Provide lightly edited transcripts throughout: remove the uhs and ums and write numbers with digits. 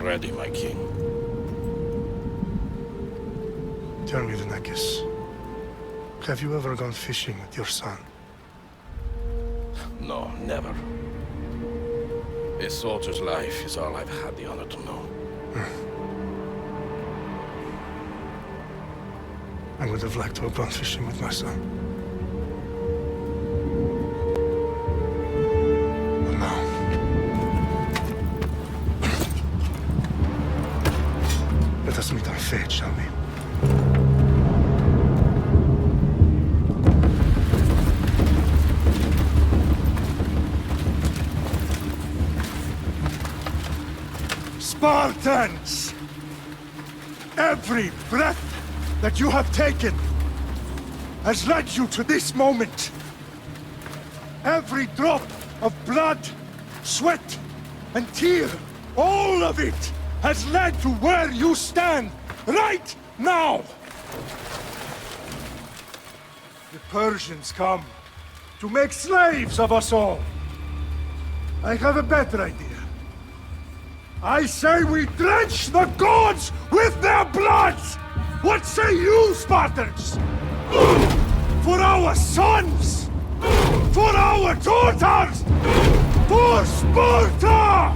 ready, my king. Tell me, Lenakis, have you ever gone fishing with your son? No, never. A soldier's life is all I've had the honor to know. I would have liked to have gone fishing with my son. But now... let us meet our fate, shall we? Spartans! Every breath that you have taken has led you to this moment. Every drop of blood, sweat, and tear, all of it has led to where you stand right now. The Persians come to make slaves of us all. I have a better idea. I say we drench the gods with their bloods! What say you, Spartans? For our sons! For our daughters! For Sparta!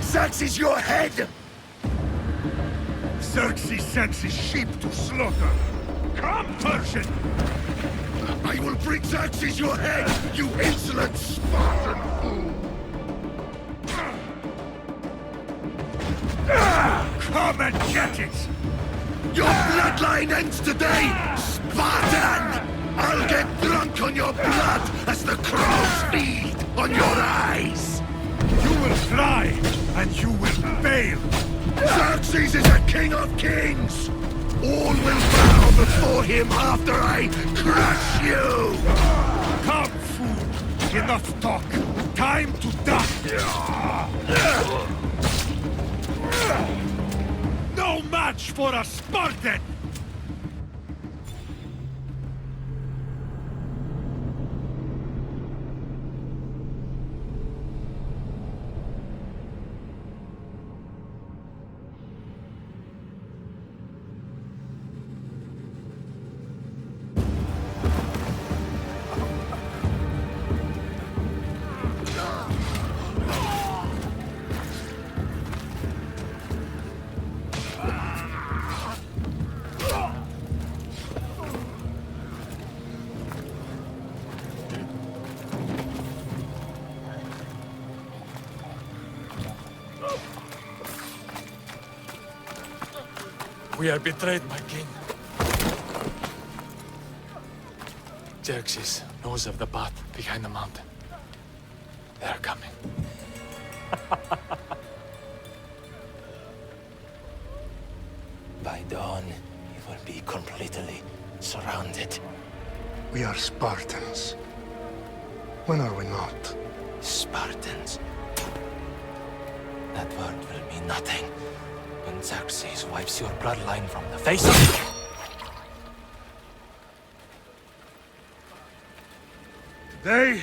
Xerxes your head! Xerxes sends his sheep to slaughter. Come, Persian! I will bring Xerxes your head, you insolent Spartan fool! Come and get it! Your bloodline ends today, Spartan! I'll get drunk on your blood as the crows feed on your eyes! You will fly, and you will fail! Xerxes is a king of kings! All will bow before him after I crush you! Come, fool! Enough talk! Time to die! No match for a Spartan! We are betrayed, my king. Xerxes knows of the path behind the mountain. They are coming. By dawn, we will be completely surrounded. We are Spartans. When are we not? Spartans. That word will mean nothing when Xerxes wipes your bloodline from the face of... Today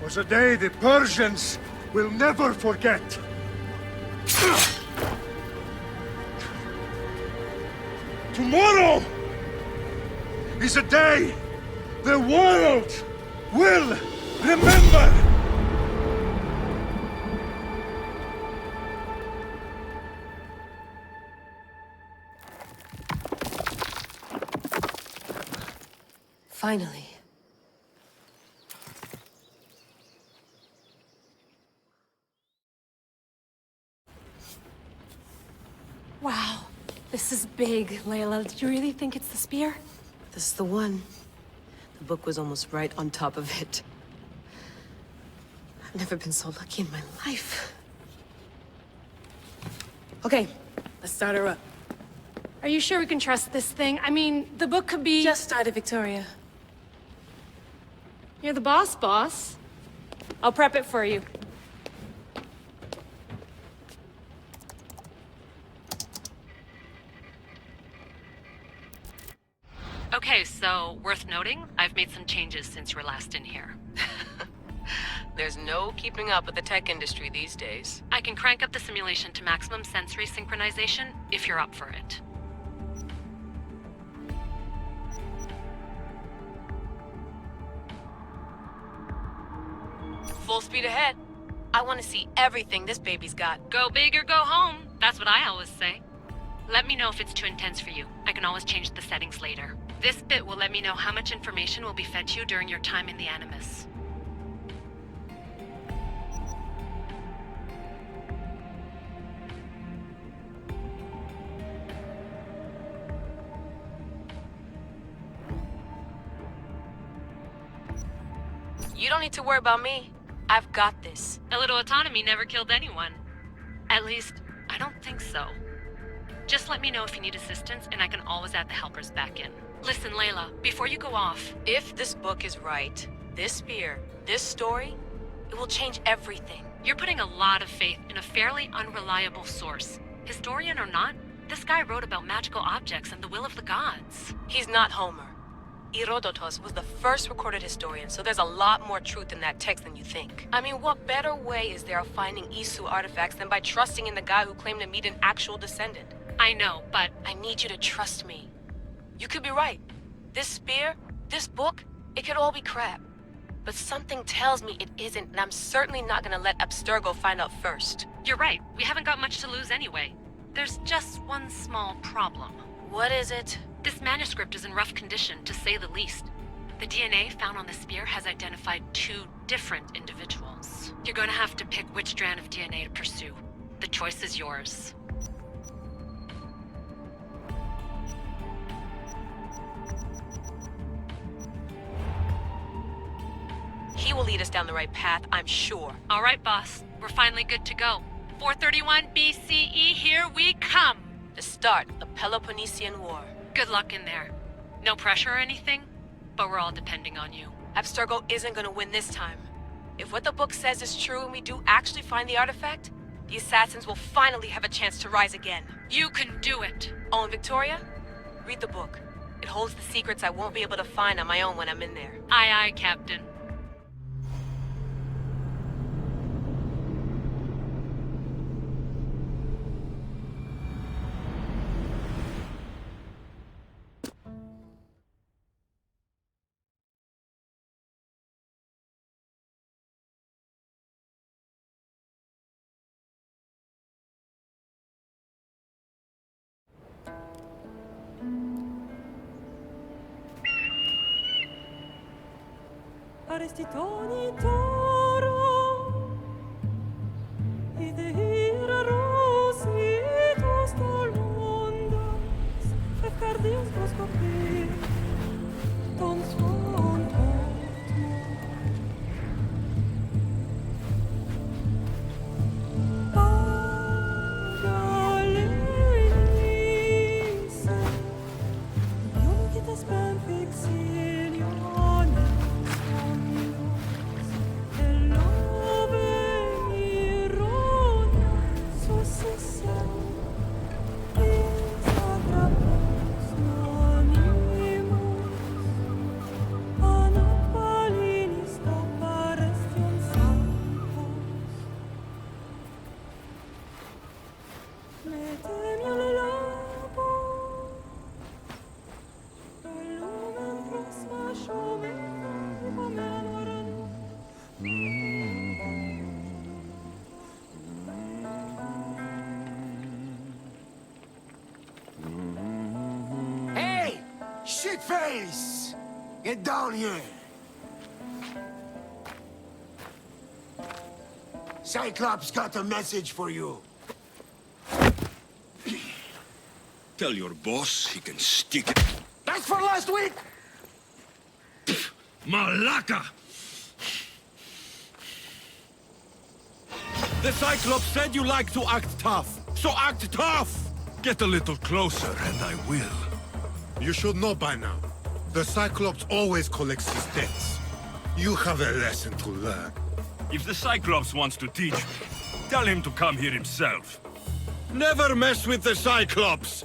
was a day the Persians will never forget. Tomorrow is a day the world will remember. Finally. Wow, this is big, Layla. Did you really think it's the spear? This is the one. The book was almost right on top of it. I've never been so lucky in my life. Okay, let's start her up. Are you sure we can trust this thing? I mean, the book could be... Just started, Victoria. You're the boss. I'll prep it for you. Okay, so worth noting, I've made some changes since you were last in here. There's no keeping up with the tech industry these days. I can crank up the simulation to maximum sensory synchronization if you're up for it. Full speed ahead. I want to see everything this baby's got. Go big or go home. That's what I always say. Let me know if it's too intense for you. I can always change the settings later. This bit will let me know how much information will be fed to you during your time in the Animus. You don't need to worry about me. I've got this. A little autonomy never killed anyone. At least, I don't think so. Just let me know if you need assistance, and I can always add the helpers back in. Listen, Layla, before you go off... If this book is right, this spear, this story, it will change everything. You're putting a lot of faith in a fairly unreliable source. Historian or not, this guy wrote about magical objects and the will of the gods. He's not Homer. Herodotus was the first recorded historian, so there's a lot more truth in that text than you think. I mean, what better way is there of finding Isu artifacts than by trusting in the guy who claimed to meet an actual descendant? I know, but... I need you to trust me. You could be right. This spear, this book, it could all be crap. But something tells me it isn't, and I'm certainly not gonna let Abstergo find out first. You're right. We haven't got much to lose anyway. There's just one small problem. What is it? This manuscript is in rough condition, to say the least. The DNA found on the spear has identified 2 different individuals. You're gonna have to pick which strand of DNA to pursue. The choice is yours. He will lead us down the right path, I'm sure. All right, boss. We're finally good to go. 431 BCE, here we come! To start the Peloponnesian War. Good luck in there. No pressure or anything, but we're all depending on you. Abstergo isn't gonna win this time. If what the book says is true and we do actually find the artifact, the assassins will finally have a chance to rise again. You can do it! Oh, and Victoria? Read the book. It holds the secrets I won't be able to find on my own when I'm in there. Aye, aye, Captain. Arestitoni toro, ide ira rositos dolor. Shitface! Get down here! Cyclops got a message for you. Tell your boss he can stick it. That's for last week! Malaka! The Cyclops said you like to act tough, so act tough! Get a little closer and I will. You should know by now. The Cyclops always collects his debts. You have a lesson to learn. If the Cyclops wants to teach me, tell him to come here himself. Never mess with the Cyclops!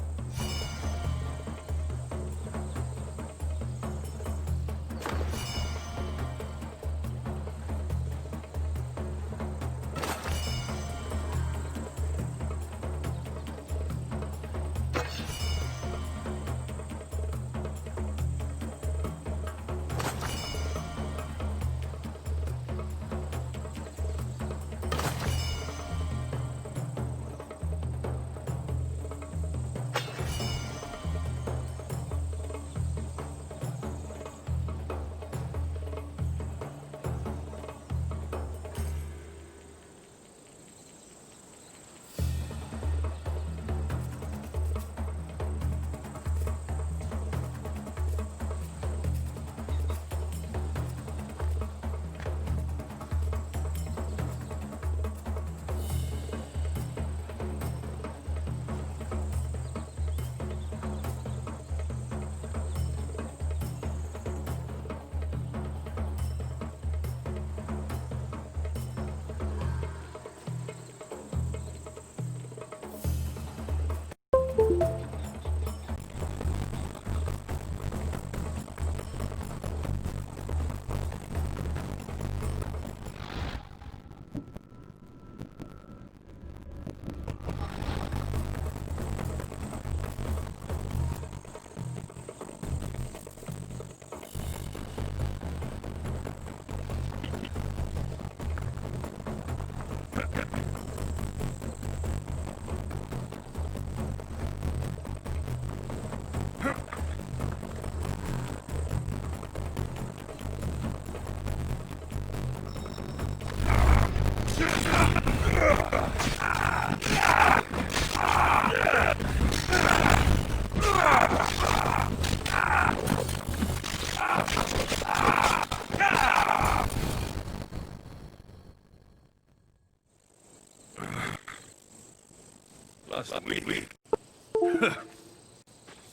Last week.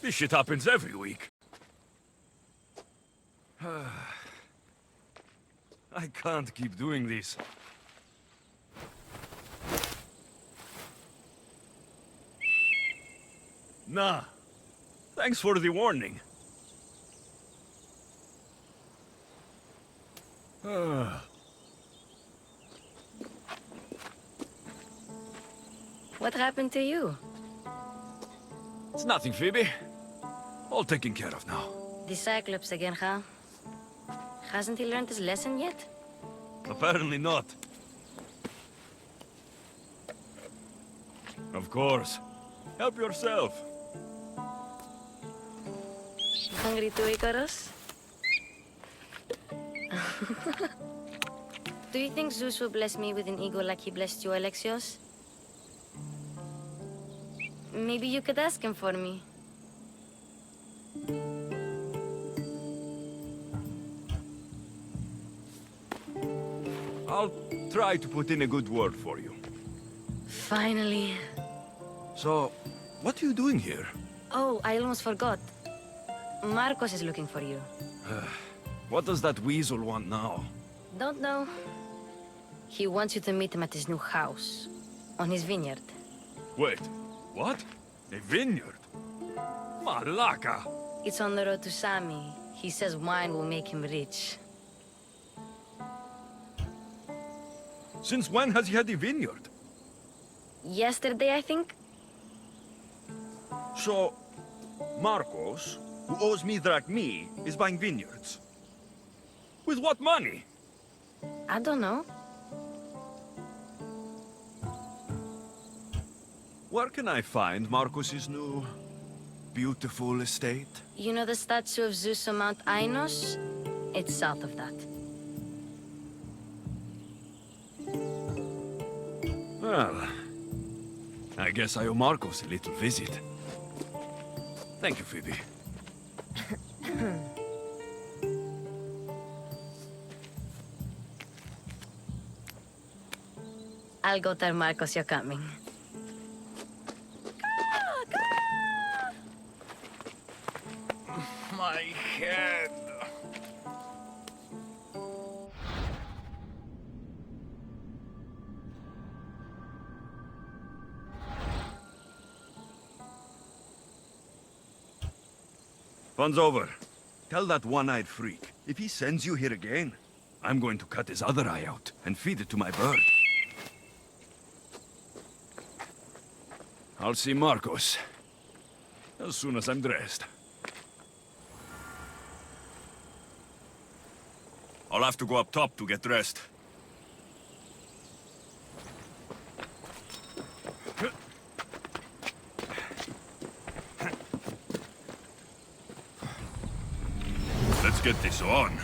This shit happens every week. I can't keep doing this. Nah. Thanks for the warning. What happened to you? It's nothing, Phoebe. All taken care of now. The Cyclops again, huh? Hasn't he learned his lesson yet? Apparently not. Of course. Help yourself. Hungry too, Icarus? Do you think Zeus will bless me with an ego like he blessed you, Alexios? Maybe you could ask him for me. I'll try to put in a good word for you. Finally. So, what are you doing here? Oh, I almost forgot. Marcos is looking for you. What does that weasel want now? Don't know. He wants you to meet him at his new house. On his vineyard. Wait, what? A vineyard? Malaka! It's on the road to Sami. He says wine will make him rich. Since when has he had a vineyard? Yesterday, I think? So, Marcos, who owes me drachmi, is buying vineyards. With what money? I don't know. Where can I find Marcos's new beautiful estate? You know the statue of Zeus on Mount Ainos? It's south of that. Well, I guess I owe Marcos a little visit. Thank you, Phoebe. I'll go tell Marcos you're coming. My head. Fun's over. Tell that one-eyed freak, if he sends you here again, I'm going to cut his other eye out and feed it to my bird. I'll see Marcos as soon as I'm dressed. I'll have to go up top to get dressed. Let's get this on.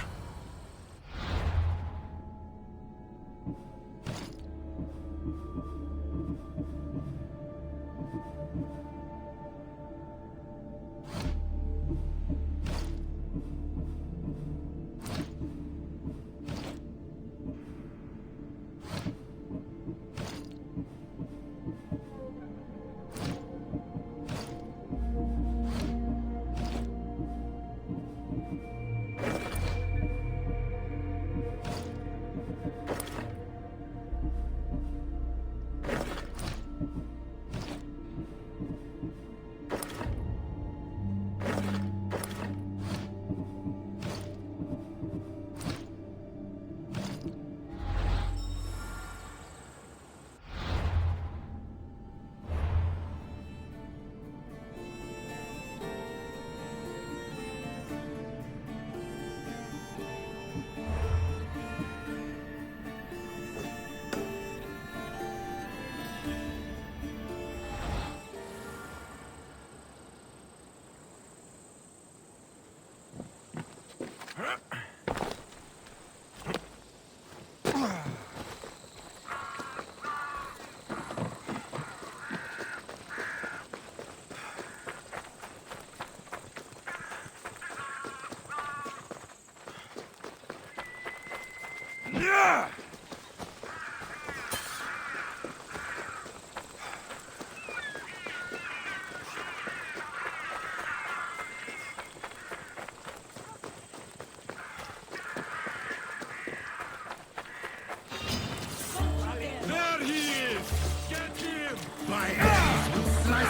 There he is! Get him! My hands will slice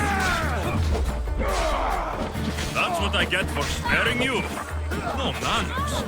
him. That's what I get for sparing you. No manners.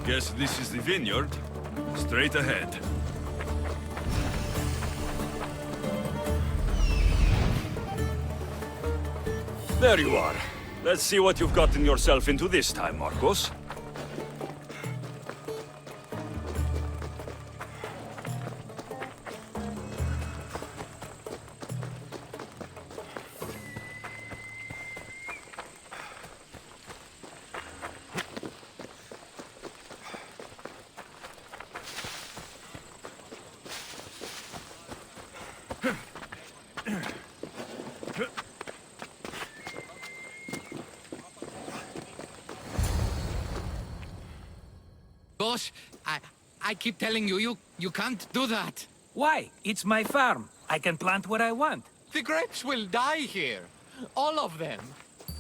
Guess this is the vineyard. Straight ahead. There you are. Let's see what you've gotten yourself into this time, Marcos. Boss, I keep telling you, you can't do that. Why? It's my farm. I can plant what I want. The grapes will die here. All of them.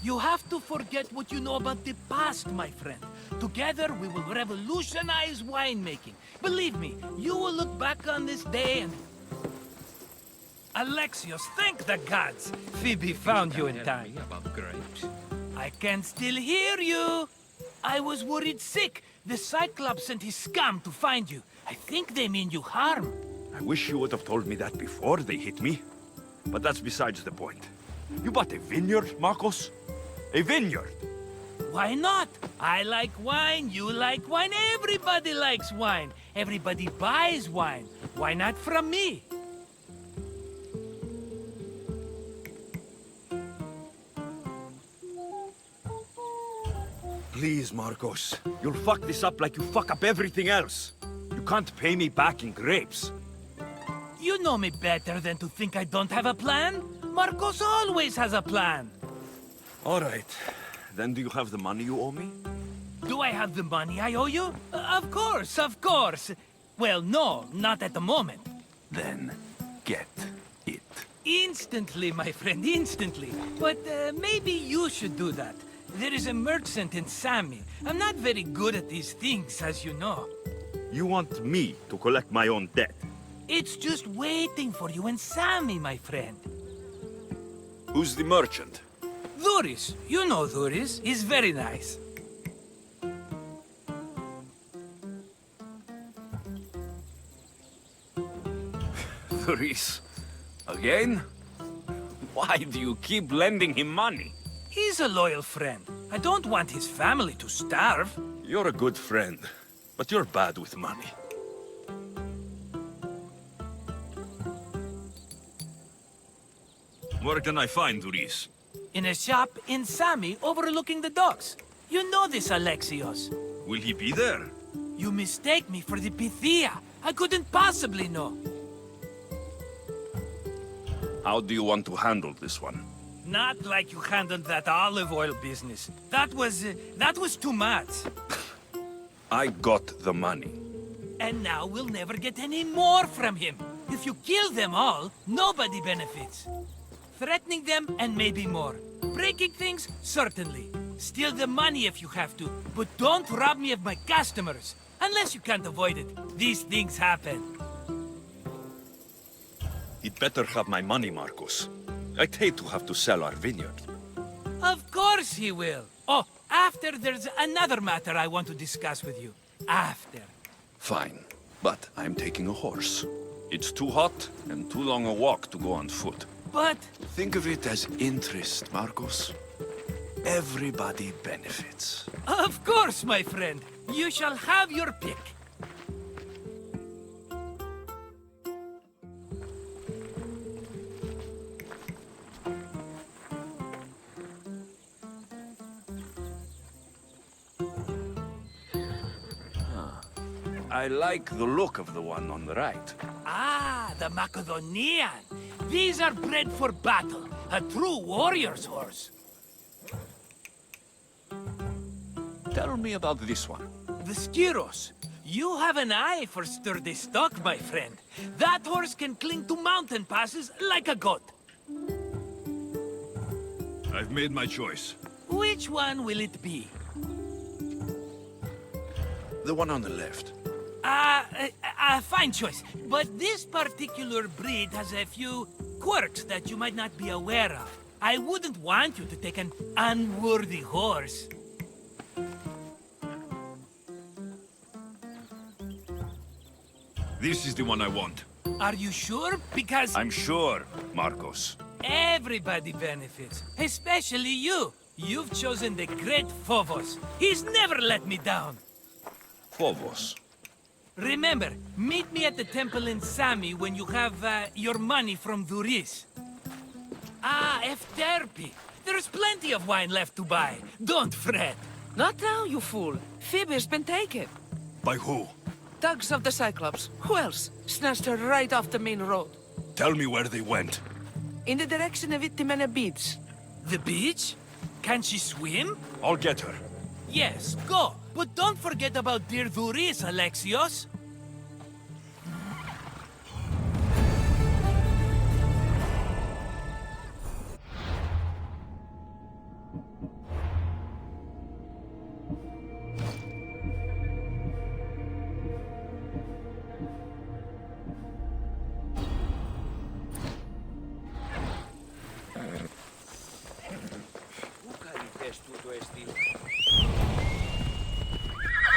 You have to forget what you know about the past, my friend. Together, we will revolutionize winemaking. Believe me, you will look back on this day and... Alexios, thank the gods! Phoebe found you in time. About grapes. I can still hear you! I was worried sick. The Cyclops sent his scum to find you. I think they mean you harm. I wish you would have told me that before they hit me. But that's besides the point. You bought a vineyard, Marcos? A vineyard? Why not? I like wine, you like wine, everybody likes wine. Everybody buys wine. Why not from me? Please, Marcos. You'll fuck this up like you fuck up everything else. You can't pay me back in grapes. You know me better than to think I don't have a plan. Marcos always has a plan. All right. Then do you have the money you owe me? Do I have the money I owe you? Of course, of course. Well, no, not at the moment. Then get it. Instantly, my friend, instantly. But maybe you should do that. There is a merchant in Sami. I'm not very good at these things, as you know. You want me to collect my own debt? It's just waiting for you in Sami, my friend. Who's the merchant? Dhuris. You know Dhuris. He's very nice. Dhuris? Again? Why do you keep lending him money? He's a loyal friend. I don't want his family to starve. You're a good friend, but you're bad with money. Where can I find Dhuris? In a shop in Sami overlooking the docks. You know this, Alexios. Will he be there? You mistake me for the Pythia. I couldn't possibly know. How do you want to handle this one? Not like you handled that olive oil business. That was too much. I got the money. And now we'll never get any more from him. If you kill them all, nobody benefits. Threatening them, and maybe more. Breaking things, certainly. Steal the money if you have to, but don't rob me of my customers. Unless you can't avoid it. These things happen. He'd better have my money, Marcos. I'd hate to have to sell our vineyard. Of course he will. Oh, after there's another matter I want to discuss with you. After. Fine, but I'm taking a horse. It's too hot and too long a walk to go on foot. But... Think of it as interest, Marcos. Everybody benefits. Of course, my friend. You shall have your pick. I like the look of the one on the right. Ah, the Macedonian. These are bred for battle. A true warrior's horse. Tell me about this one. The Skyros. You have an eye for sturdy stock, my friend. That horse can cling to mountain passes like a goat. I've made my choice. Which one will it be? The one on the left. Fine choice. But this particular breed has a few quirks that you might not be aware of. I wouldn't want you to take an unworthy horse. This is the one I want. Are you sure? Because... I'm sure, Marcos. Everybody benefits. Especially you. You've chosen the great Phobos. He's never let me down. Phobos. Remember, meet me at the temple in Sami when you have your money from Dhuris. Ah, Efterpi. There's plenty of wine left to buy. Don't fret. Not now, you fool. Phoebe's been taken. By who? Thugs of the Cyclops. Who else? Snatched her right off the main road. Tell me where they went. In the direction of Itimena Beach. The beach? Can she swim? I'll get her. Yes, go. But don't forget about dear Dhuris, Alexios.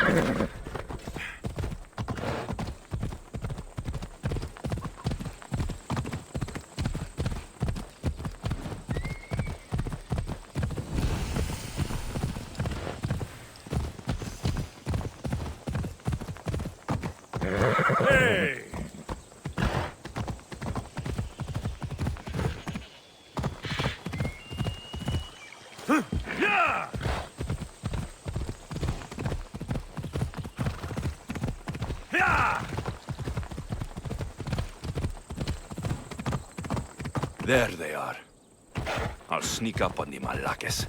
Hey! Yeah! Yeah! There they are. I'll sneak up on the malakes.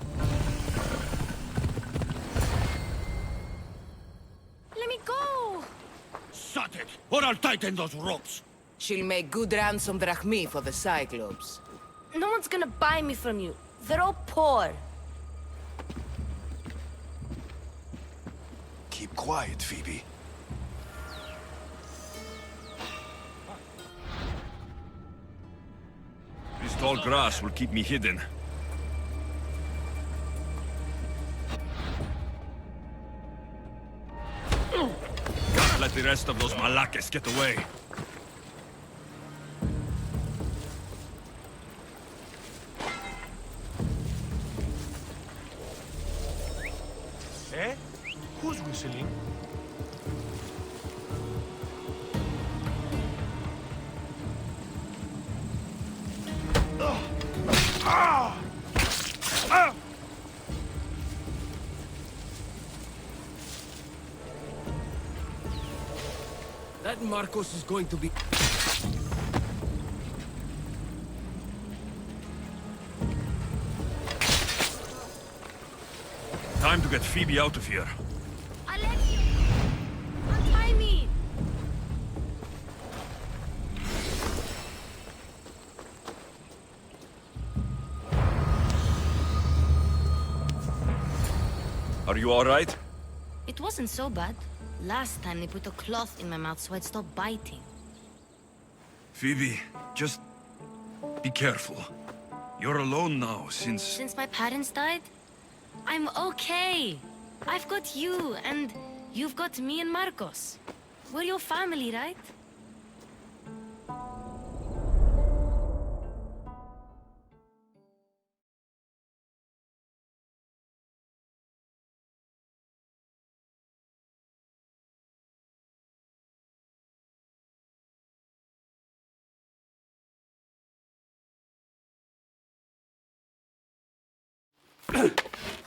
Let me go! Shut it, or I'll tighten those ropes. She'll make good ransom drachmi for the Cyclops. No one's gonna buy me from you. They're all poor. Keep quiet, Phoebe. This tall grass will keep me hidden. Can't let the rest of those malakes get away. Eh? Who's whistling? That Marcos is going to be... Time to get Phoebe out of here. Alexio! Untie me! Are you all right? It wasn't so bad. Last time they put a cloth in my mouth so I'd stop biting. Phoebe, just be careful. You're alone now since... Since my parents died, I'm okay. I've got you, and you've got me and Marcos. We're your family, right?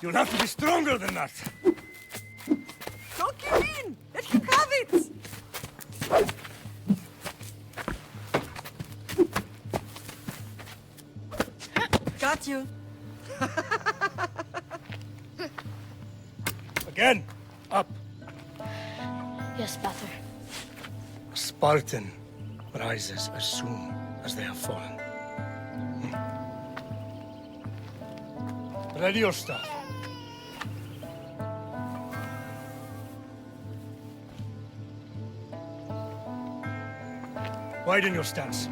You'll have to be stronger than that. Don't give in! Let him have it! Got you. Again! Up! Yes, Father. A Spartan rises as soon as they have fallen. Ready your staff. Widen your stance.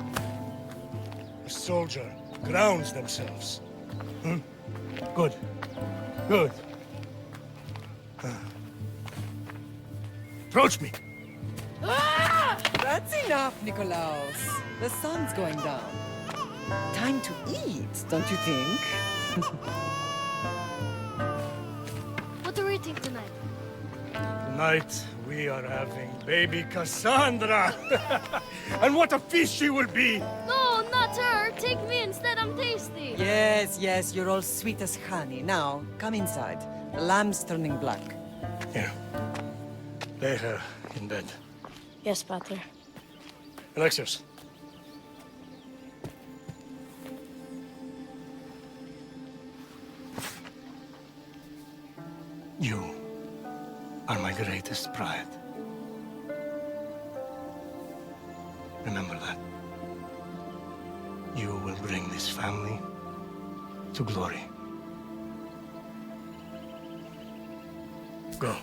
A soldier grounds themselves. Good. Good. Approach me. That's enough, Nikolaos. The sun's going down. Time to eat, don't you think? What are we eating tonight? Tonight, we are having baby Cassandra. And what a feast she will be! No, not her! Take me instead, I'm tasty! Yes, yes, you're all sweet as honey. Now, come inside. The lamb's turning black. Here. Lay her in bed. Yes, Pater. Alexios. You are my greatest pride. Remember that. You will bring this family to glory. Go.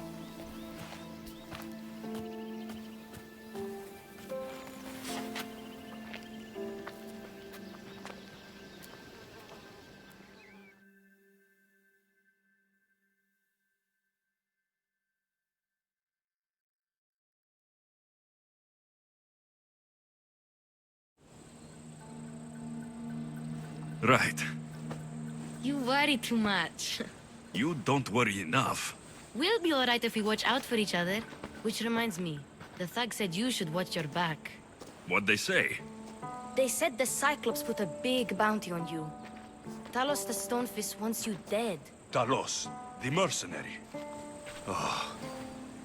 Right. You worry too much. You don't worry enough. We'll be alright if we watch out for each other. Which reminds me, the thug said you should watch your back. What'd they say? They said the Cyclops put a big bounty on you. Talos the Stonefist wants you dead. Talos, the mercenary. Oh,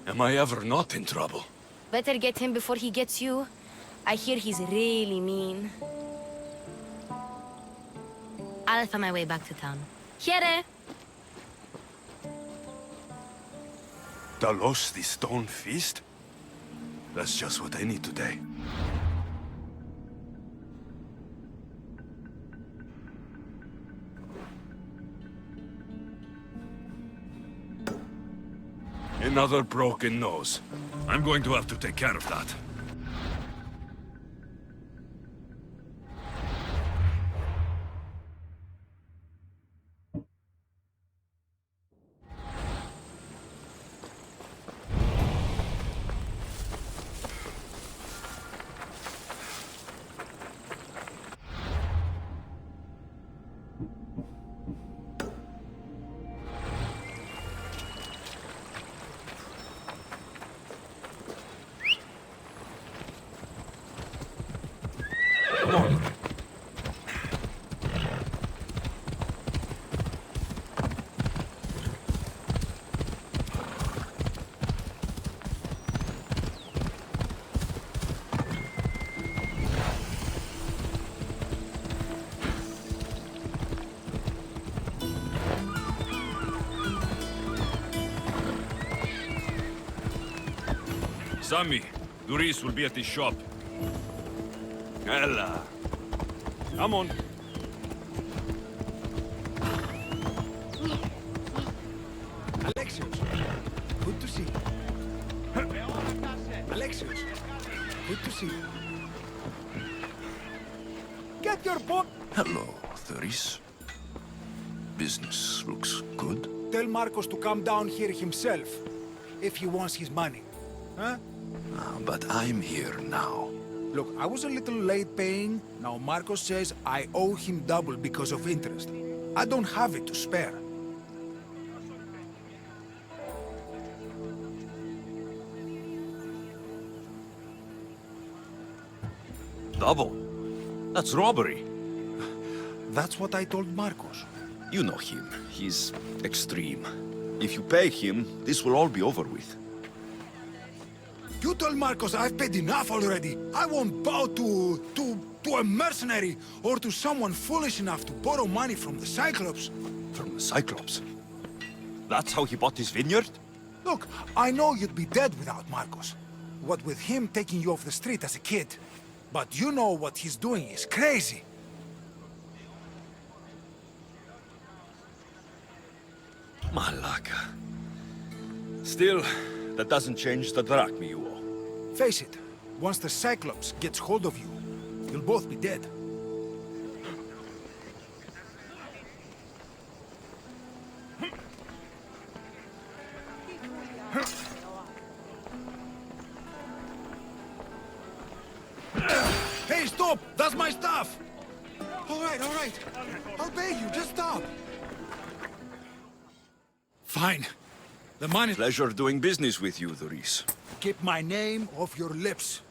am I ever not in trouble? Better get him before he gets you. I hear he's really mean. I'll find my way back to town. Here! Talos, the Stone Fist? That's just what I need today. Another broken nose. I'm going to have to take care of that. Sammy, Duris will be at the shop. Ella. Come on. Alexios, good to see you. Alexios, good to see you. Get your book. Hello, Duris. Business looks good. Tell Marcos to come down here himself, if he wants his money. Huh? But I'm here now. Look, I was a little late paying. Now Marcos says I owe him double because of interest. I don't have it to spare. Double? That's robbery. That's what I told Marcos. You know him. He's extreme. If you pay him, this will all be over with. You told Marcos I've paid enough already. I won't bow to a mercenary or to someone foolish enough to borrow money from the Cyclops. From the Cyclops? That's how he bought his vineyard? Look, I know you'd be dead without Marcos. What with him taking you off the street as a kid. But you know what he's doing is crazy. Malaka. Still, that doesn't change the drachma you owe. Face it, once the Cyclops gets hold of you, you'll both be dead. Hey, stop! That's my stuff! All right. I'll pay you, just stop. Fine. The money... Pleasure doing business with you, Duris. Keep my name off your lips.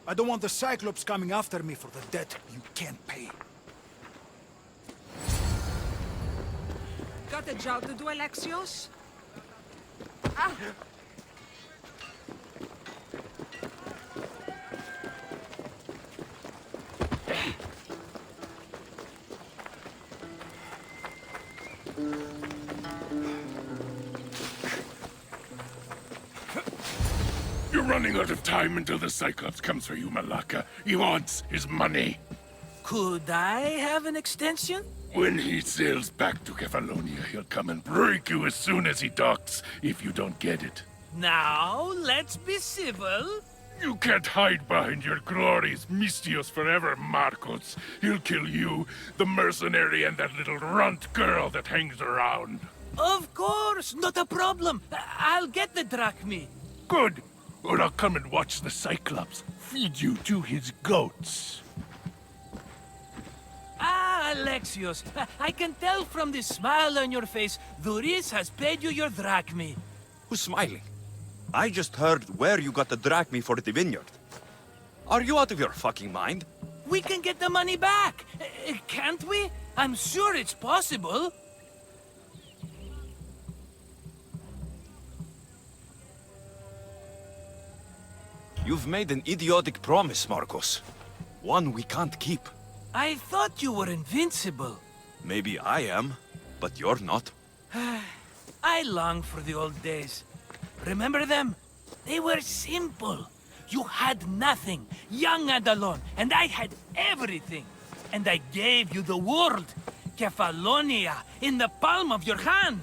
I don't want the Cyclops coming after me for the debt you can't pay. Got a job to do, Alexios? You're running out of time until the Cyclops comes for you, Malaka. He wants his money. Could I have an extension? When he sails back to Kefalonia, he'll come and break you as soon as he docks, if you don't get it. Now, let's be civil. You can't hide behind your glories, Mistios forever, Marcos. He'll kill you, the mercenary, and that little runt girl that hangs around. Of course, not a problem. I'll get the drachma. Good. Or I'll come and watch the Cyclops feed you to his goats. Alexios, I can tell from the smile on your face, Duris has paid you your drachmi. Who's smiling? I just heard where you got the drachmi for the vineyard. Are you out of your fucking mind? We can get the money back, can't we? I'm sure it's possible. You've made an idiotic promise, Marcos. One we can't keep. I thought you were invincible. Maybe I am, but you're not. I long for the old days. Remember them? They were simple. You had nothing, young and alone, and I had everything. And I gave you the world, Kefalonia, in the palm of your hand.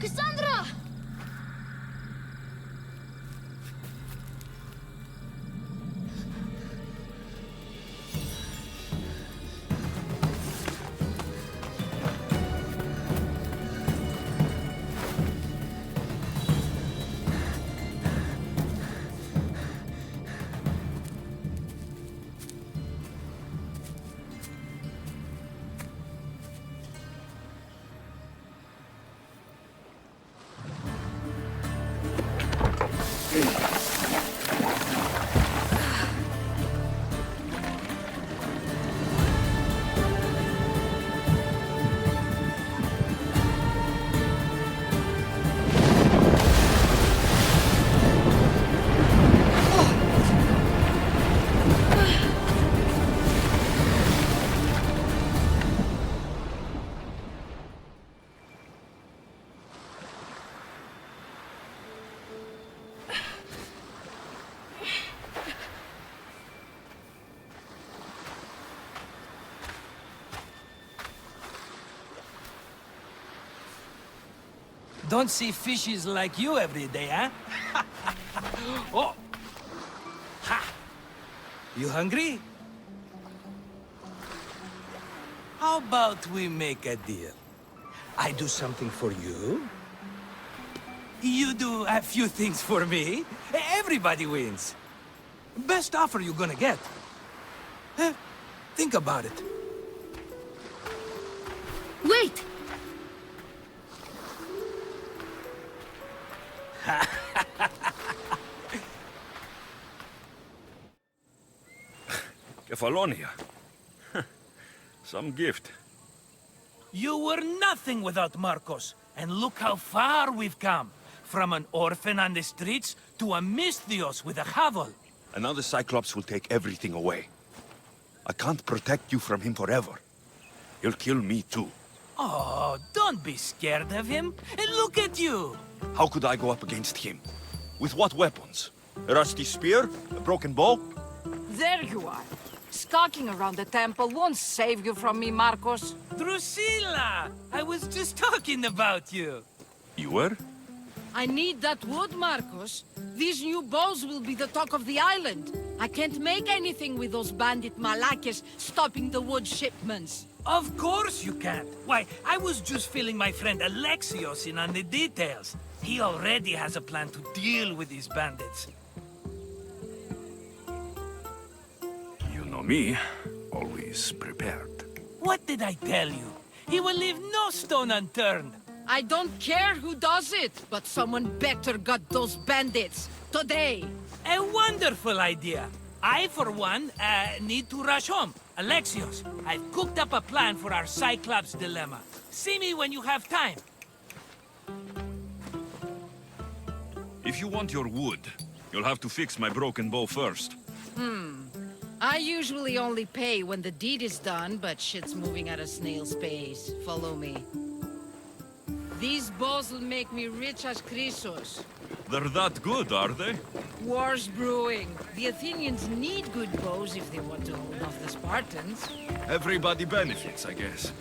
Cassandra! Don't see fishes like you every day, huh? Oh! Ha! You hungry? How about we make a deal? I do something for you. You do a few things for me. Everybody wins. Best offer you're gonna get. Think about it. Wait! Kefalonia. Some gift. You were nothing without Marcos, and look how far we've come. From an orphan on the streets to a Misthios with a hovel. And now the Cyclops will take everything away. I can't protect you from him forever. He'll kill me too. Oh, don't be scared of him. And look at you. How could I go up against him? With what weapons? A rusty spear? A broken bow? There you are. Skulking around the temple won't save you from me, Marcos. Drusilla! I was just talking about you. You were? I need that wood, Marcos. These new bows will be the talk of the island. I can't make anything with those bandit malakes stopping the wood shipments. Of course you can't. Why, I was just filling my friend Alexios in on the details. He already has a plan to deal with these bandits. You know me, always prepared. What did I tell you? He will leave no stone unturned. I don't care who does it, but someone better got those bandits. Today. A wonderful idea. I, for one, need to rush home. Alexios, I've cooked up a plan for our Cyclops dilemma. See me when you have time. If you want your wood, you'll have to fix my broken bow first. I usually only pay when the deed is done, but shit's moving at a snail's pace. Follow me. These bows will make me rich as Chrysos. They're that good, are they? War's brewing. The Athenians need good bows if they want to hold off the Spartans. Everybody benefits, I guess.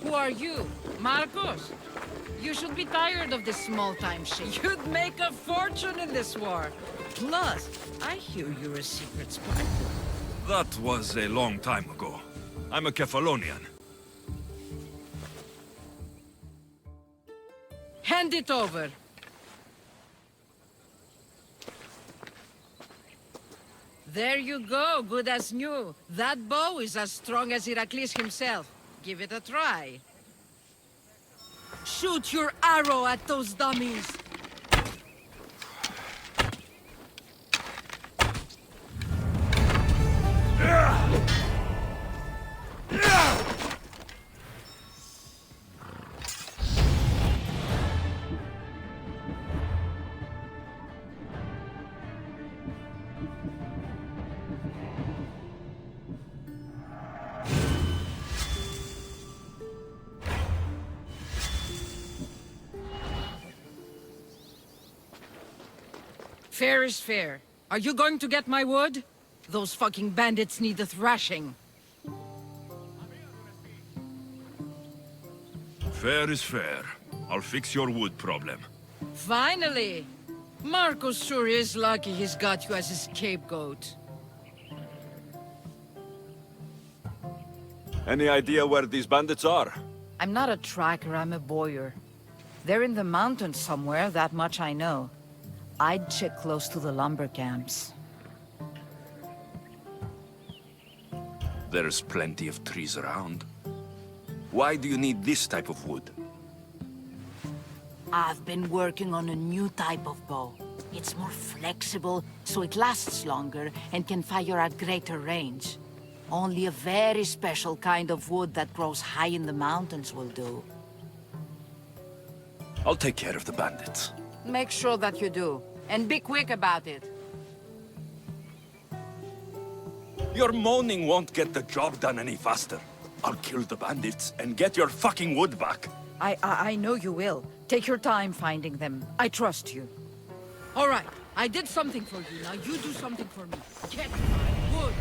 Who are you? Marcos? You should be tired of this small-time shit. You'd make a fortune in this war. Plus, I hear you're a secret Spartan. That was a long time ago. I'm a Kefalonian. Hand it over. There you go, good as new. That bow is as strong as Heracles himself. Give it a try. Shoot your arrow at those dummies! Fair is fair. Are you going to get my wood? Those fucking bandits need a thrashing. Fair is fair. I'll fix your wood problem. Finally! Marcos sure is lucky he's got you as his scapegoat. Any idea where these bandits are? I'm not a tracker, I'm a boyer. They're in the mountains somewhere, that much I know. I'd check close to the lumber camps. There's plenty of trees around. Why do you need this type of wood? I've been working on a new type of bow. It's more flexible, so it lasts longer and can fire at greater range. Only a very special kind of wood that grows high in the mountains will do. I'll take care of the bandits. Make sure that you do. And be quick about it. Your moaning won't get the job done any faster. I'll kill the bandits and get your fucking wood back. I know you will. Take your time finding them. I trust you. All right, I did something for you. Now you do something for me. Get my wood.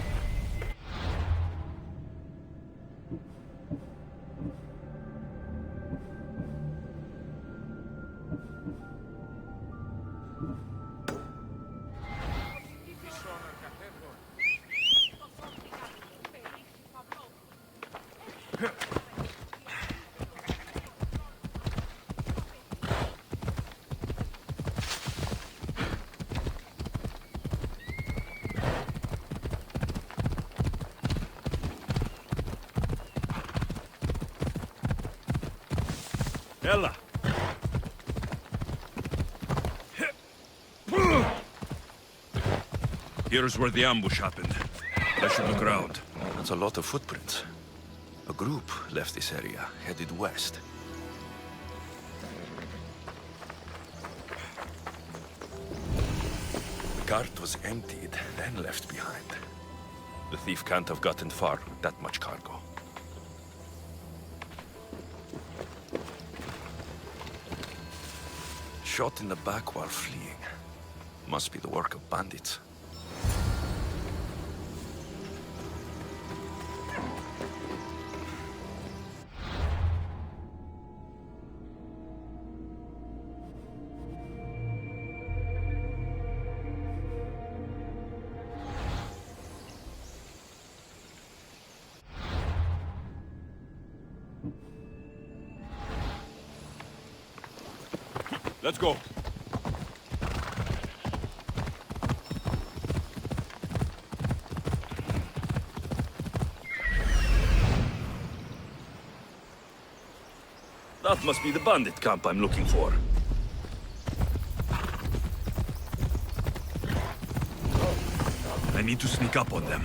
Ella! Here's where the ambush happened. I should look around. That's a lot of footprints. A group left this area, headed west. The cart was emptied, then left behind. The thief can't have gotten far with that much cargo. Shot in the back while fleeing. Must be the work of bandits. Let's go. That must be the bandit camp I'm looking for. I need to sneak up on them.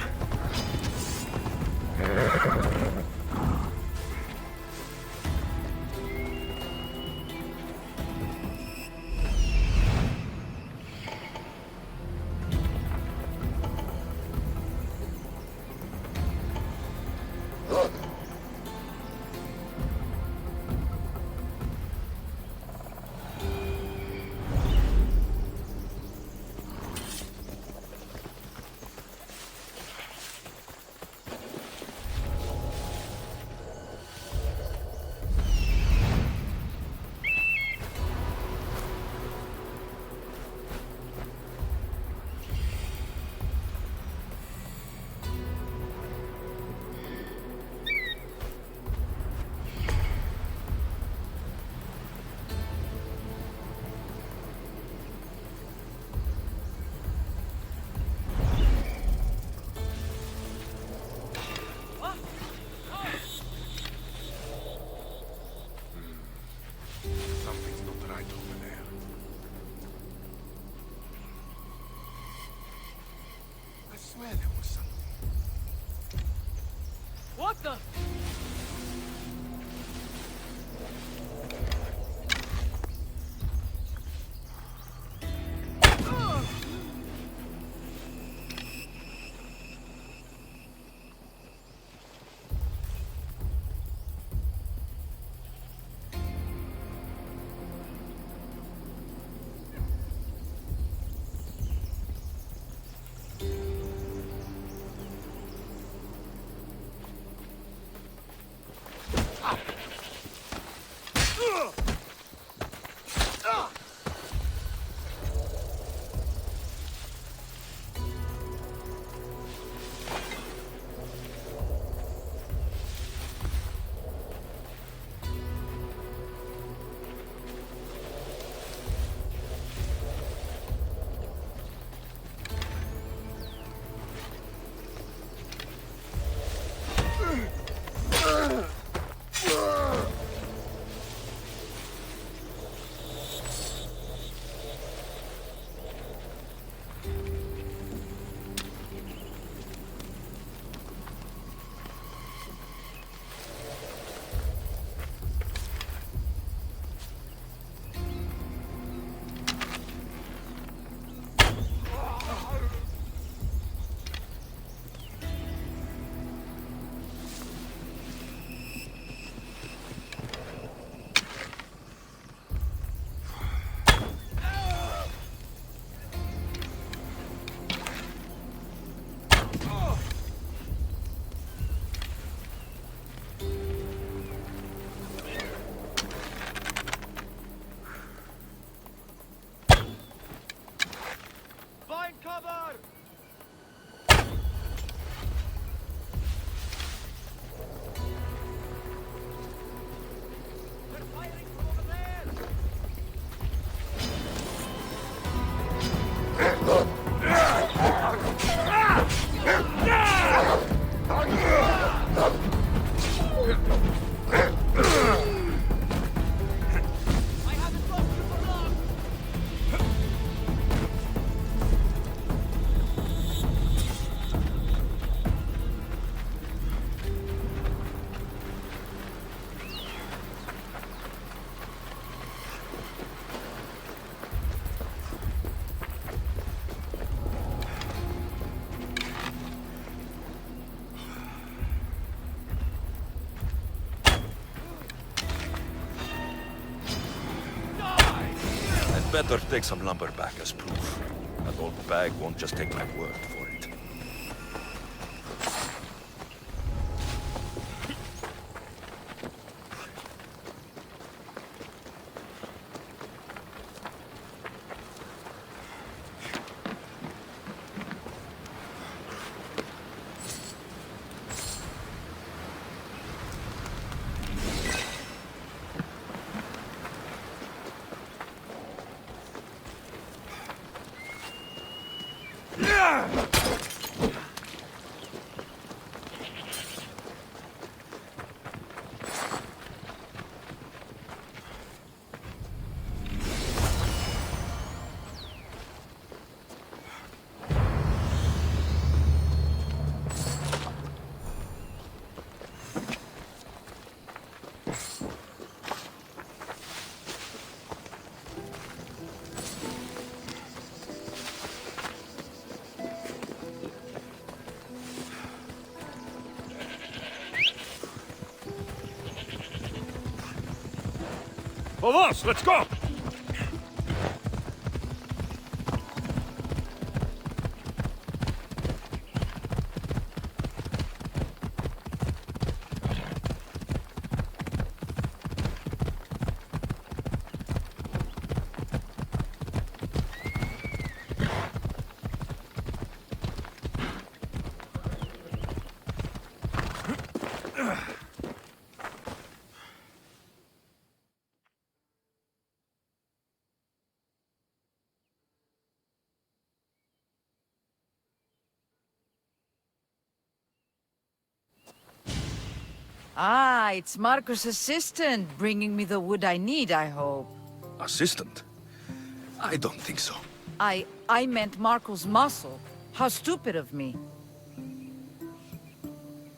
better take some lumber back as proof. That old bag won't just take my word for it. Vamos, let's go! Ah, it's Marcos' assistant, bringing me the wood I need, I hope. Assistant? I don't think so. I meant Marcos' muscle. How stupid of me.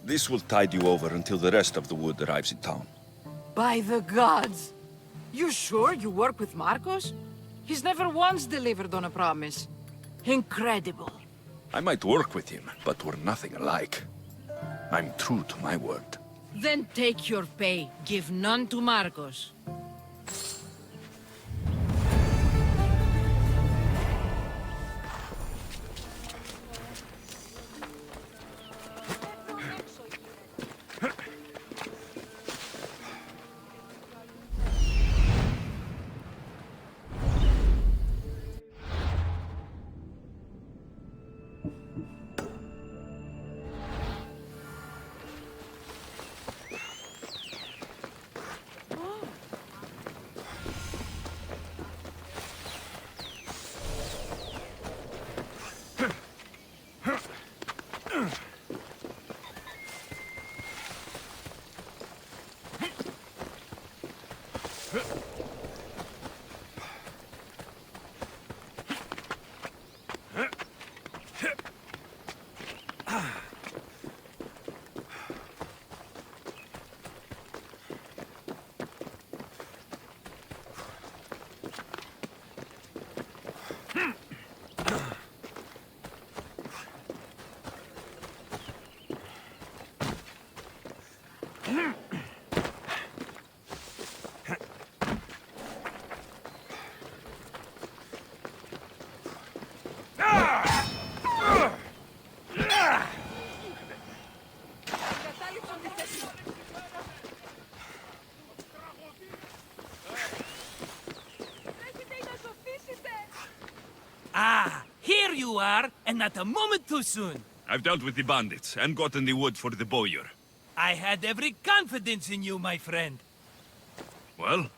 This will tide you over until the rest of the wood arrives in town. By the gods! You sure you work with Marcos? He's never once delivered on a promise. Incredible. I might work with him, but we're nothing alike. I'm true to my word. Then take your pay. Give none to Marcos. Ah, here you are, and not a moment too soon. I've dealt with the bandits and gotten the wood for the bowyer. I had every confidence in you, my friend. Well,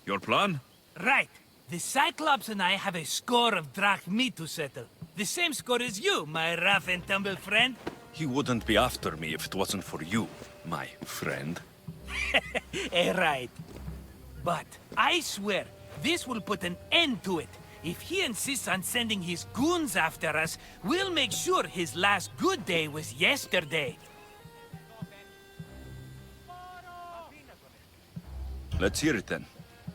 your plan? Right. The Cyclops and I have a score of drachmi to settle. The same score as you, my rough and tumble friend. He wouldn't be after me if it wasn't for you, my friend. Right. But I swear, this will put an end to it. If he insists on sending his goons after us, we'll make sure his last good day was yesterday. Let's hear it then.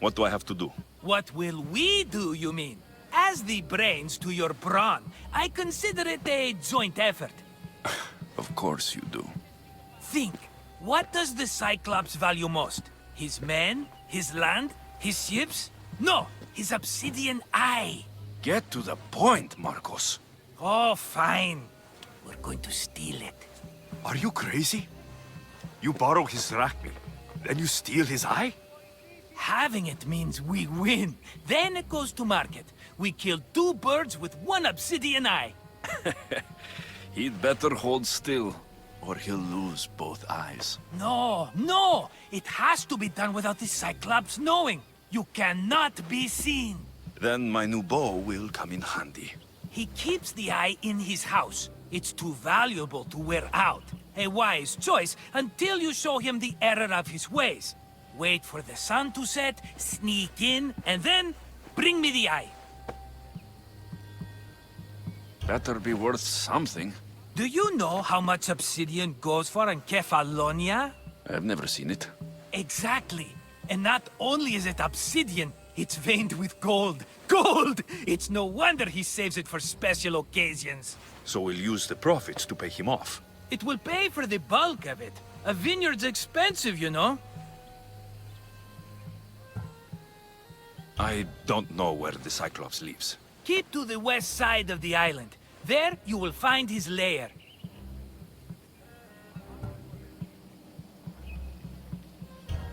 What do I have to do? What will we do, you mean? As the brains to your brawn, I consider it a joint effort. Of course you do. Think, what does the Cyclops value most? His men? His land? His ships? No, his obsidian eye. Get to the point, Marcos. Oh, fine. We're going to steal it. Are you crazy? You borrow his drachmi, then you steal his eye? Having it means we win. Then it goes to market. We kill 2 birds with 1 obsidian eye. He'd better hold still, or he'll lose both eyes. No, no! It has to be done without the Cyclops knowing. You cannot be seen. Then my new bow will come in handy. He keeps the eye in his house. It's too valuable to wear out. A wise choice until you show him the error of his ways. Wait for the sun to set, sneak in, and then bring me the eye. Better be worth something. Do you know how much obsidian goes for in Kefalonia? I've never seen it. Exactly. And not only is it obsidian, it's veined with gold. Gold! It's no wonder he saves it for special occasions. So we'll use the profits to pay him off. It will pay for the bulk of it. A vineyard's expensive, you know. I don't know where the Cyclops lives. Keep to the west side of the island. There, you will find his lair.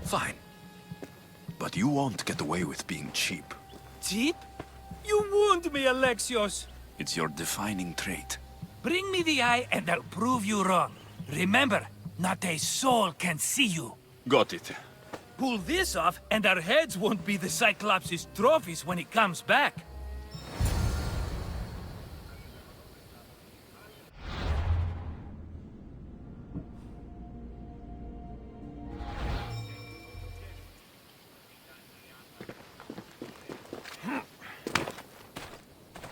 Fine. But you won't get away with being cheap. Cheap? You wound me, Alexios. It's your defining trait. Bring me the eye and I'll prove you wrong. Remember, not a soul can see you. Got it. Pull this off and our heads won't be the Cyclops' trophies when he comes back.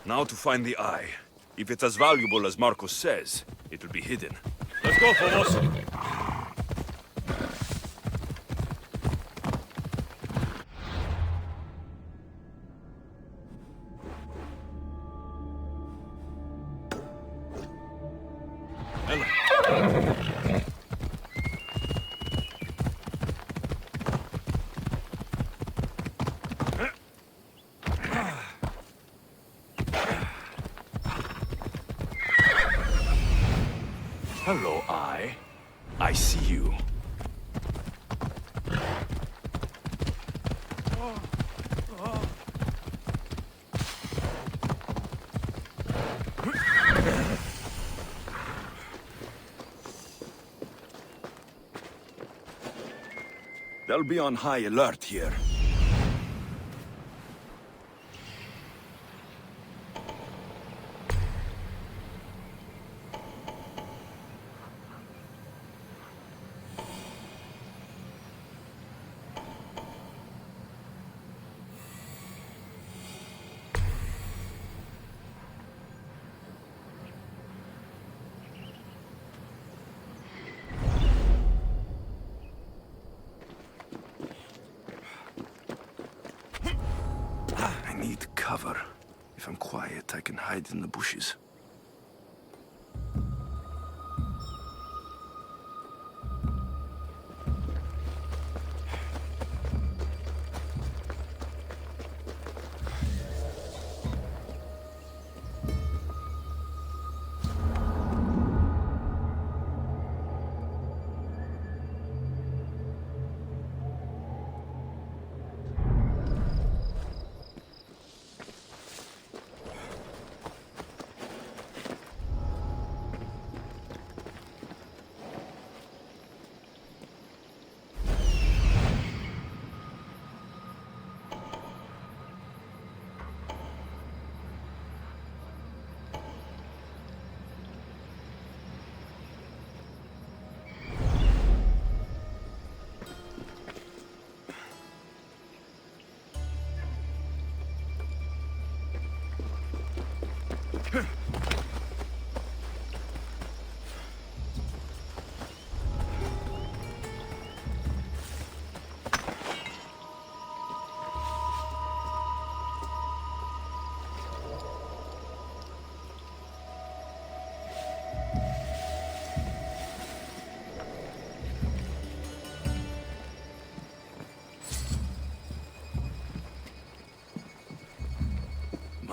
Now to find the eye. If it's as valuable as Marcos says, it'll be hidden. Let's go, Phobos! Hello, Eye. I see you. They'll be on high alert here. I need cover. If I'm quiet, I can hide in the bushes.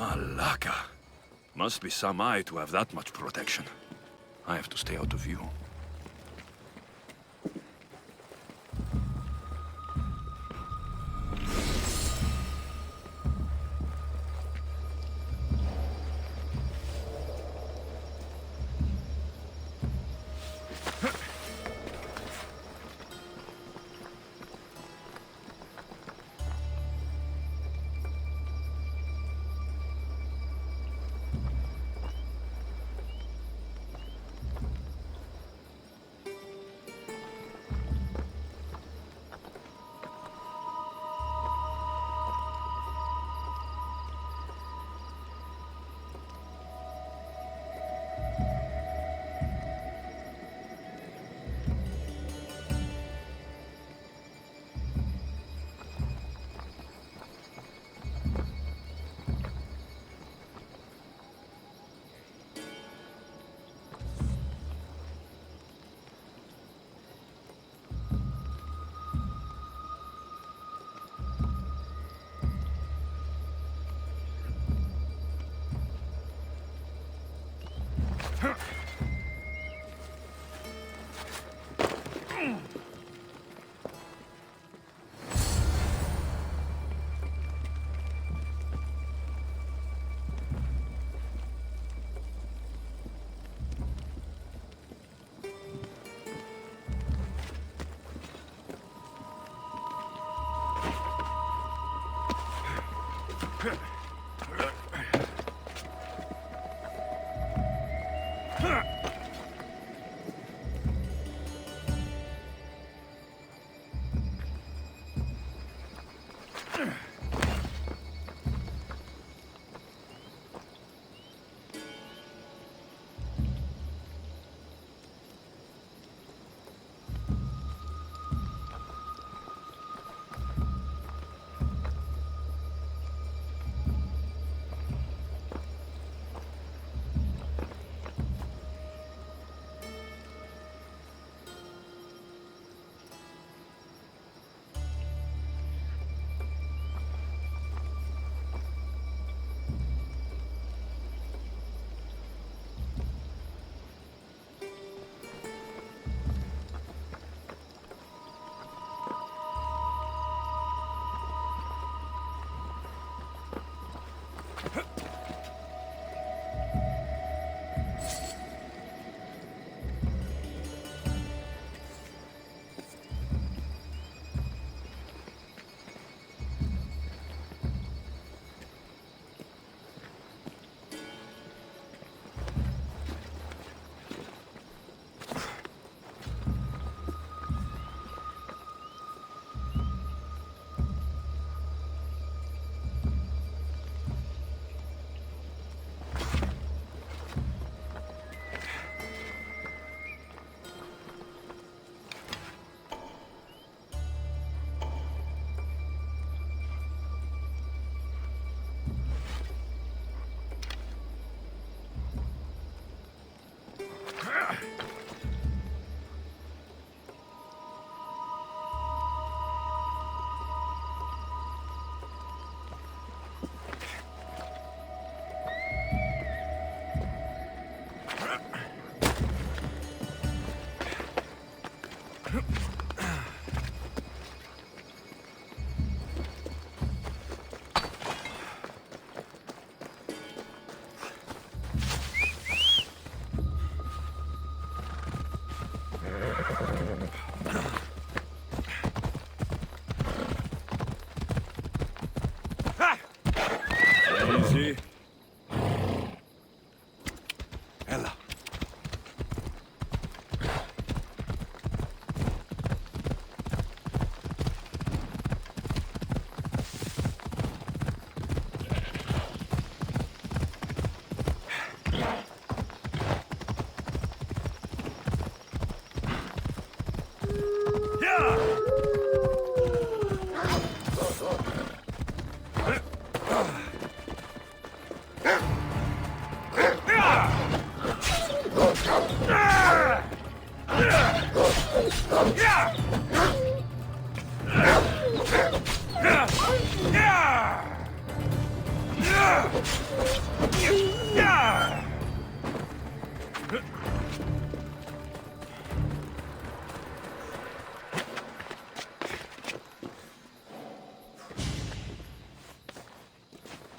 Malaka. Must be some eye to have that much protection. I have to stay out of view.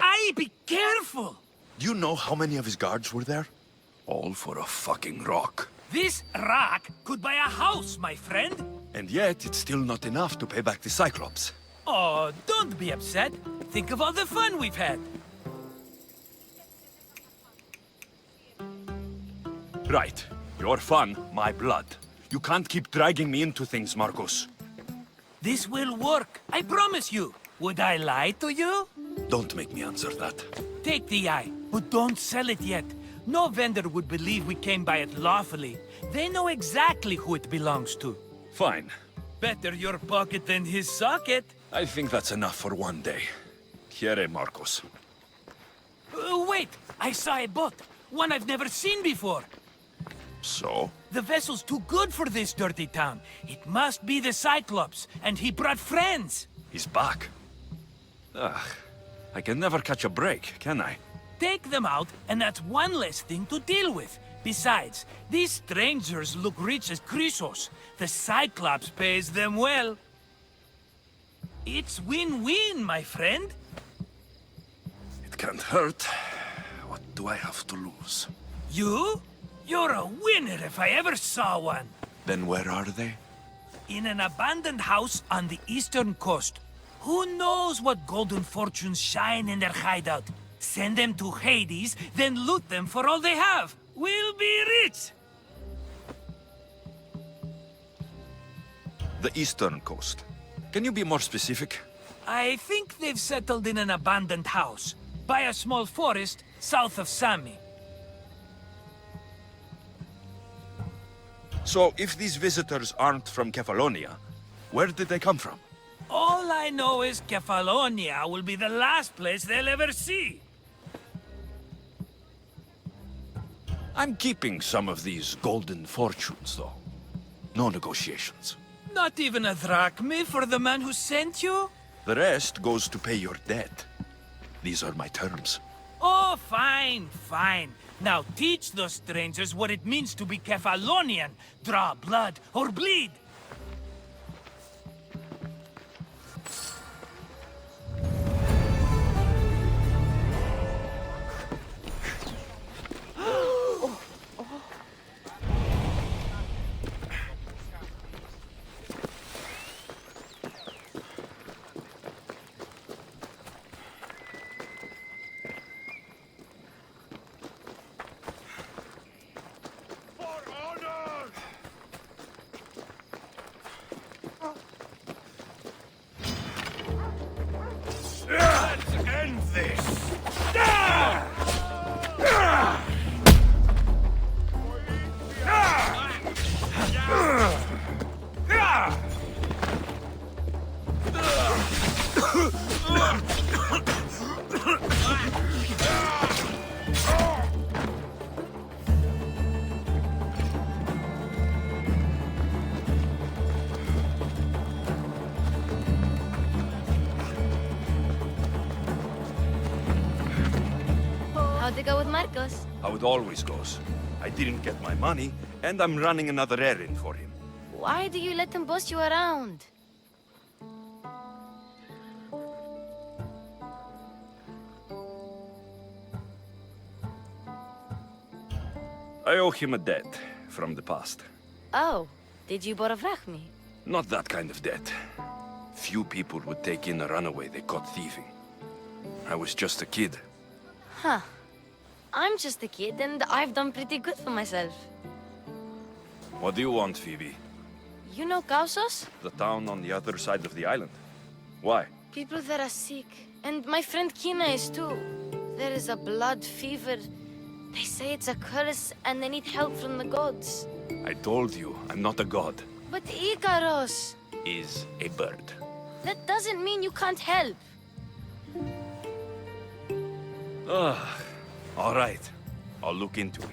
Aye, be careful! Do you know how many of his guards were there? All for a fucking rock. This rock could buy a house, my friend. And yet, it's still not enough to pay back the Cyclops. Oh, don't be upset. Think of all the fun we've had. Right. Your fun, my blood. You can't keep dragging me into things, Marcos. This will work, I promise you. Would I lie to you? Don't make me answer that. Take the eye, but don't sell it yet. No vendor would believe we came by it lawfully. They know exactly who it belongs to. Fine. Better your pocket than his socket. I think that's enough for one day. Here, Marcos. Wait! I saw a boat. One I've never seen before. So? The vessel's too good for this dirty town. It must be the Cyclops, and he brought friends. He's back. Ugh. I can never catch a break, can I? Take them out, and that's one less thing to deal with. Besides, these strangers look rich as Chrysos. The Cyclops pays them well. It's win-win, my friend. It can't hurt. What do I have to lose? You? You're a winner if I ever saw one. Then where are they? In an abandoned house on the eastern coast. Who knows what golden fortunes shine in their hideout? Send them to Hades, then loot them for all they have. We'll be rich! The eastern coast. Can you be more specific? I think they've settled in an abandoned house, by a small forest south of Sami. So, if these visitors aren't from Kefalonia, where did they come from? All I know is Kefalonia will be the last place they'll ever see. I'm keeping some of these golden fortunes, though. No negotiations. Not even a drachma for the man who sent you? The rest goes to pay your debt. These are my terms. Oh, fine, fine. Now teach those strangers what it means to be Kefalonian. Draw blood or bleed. How'd it go with Marcos? How it always goes. I didn't get my money, and I'm running another errand for him. Why do you let him boss you around? I owe him a debt from the past. Oh, did you borrow drachma? Not that kind of debt. Few people would take in a runaway they caught thieving. I was just a kid. Huh. I'm just a kid, and I've done pretty good for myself. What do you want, Phoebe? You know Kausos? The town on the other side of the island. Why? People that are sick. And my friend Kina is too. There is a blood fever. They say it's a curse, and they need help from the gods. I told you, I'm not a god. But Ikaros! Is a bird. That doesn't mean you can't help. Ugh. All right. I'll look into it.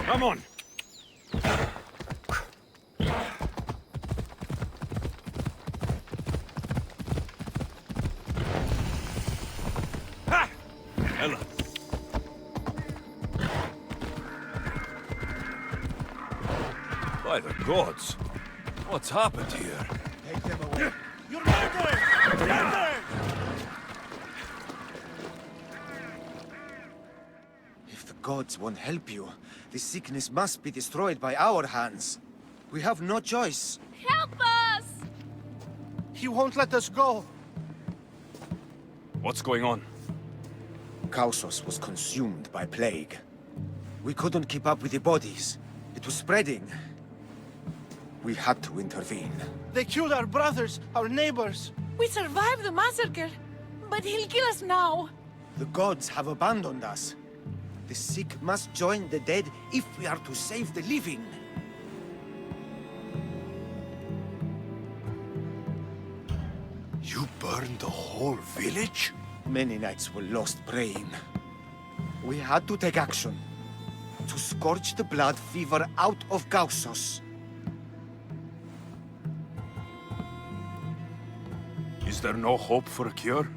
Come on! Ha! Ella. By the gods! What's happened here? Take them away. You're murdered! Murdered! If the gods won't help you, this sickness must be destroyed by our hands. We have no choice. Help us! He won't let us go. What's going on? Kausos was consumed by plague. We couldn't keep up with the bodies. It was spreading. We had to intervene. They killed our brothers, our neighbors. We survived the massacre, but he'll kill us now. The gods have abandoned us. The sick must join the dead if we are to save the living. You burned the whole village? Many nights were lost praying. We had to take action. To scorch the blood fever out of Kausos. Is there no hope for a cure?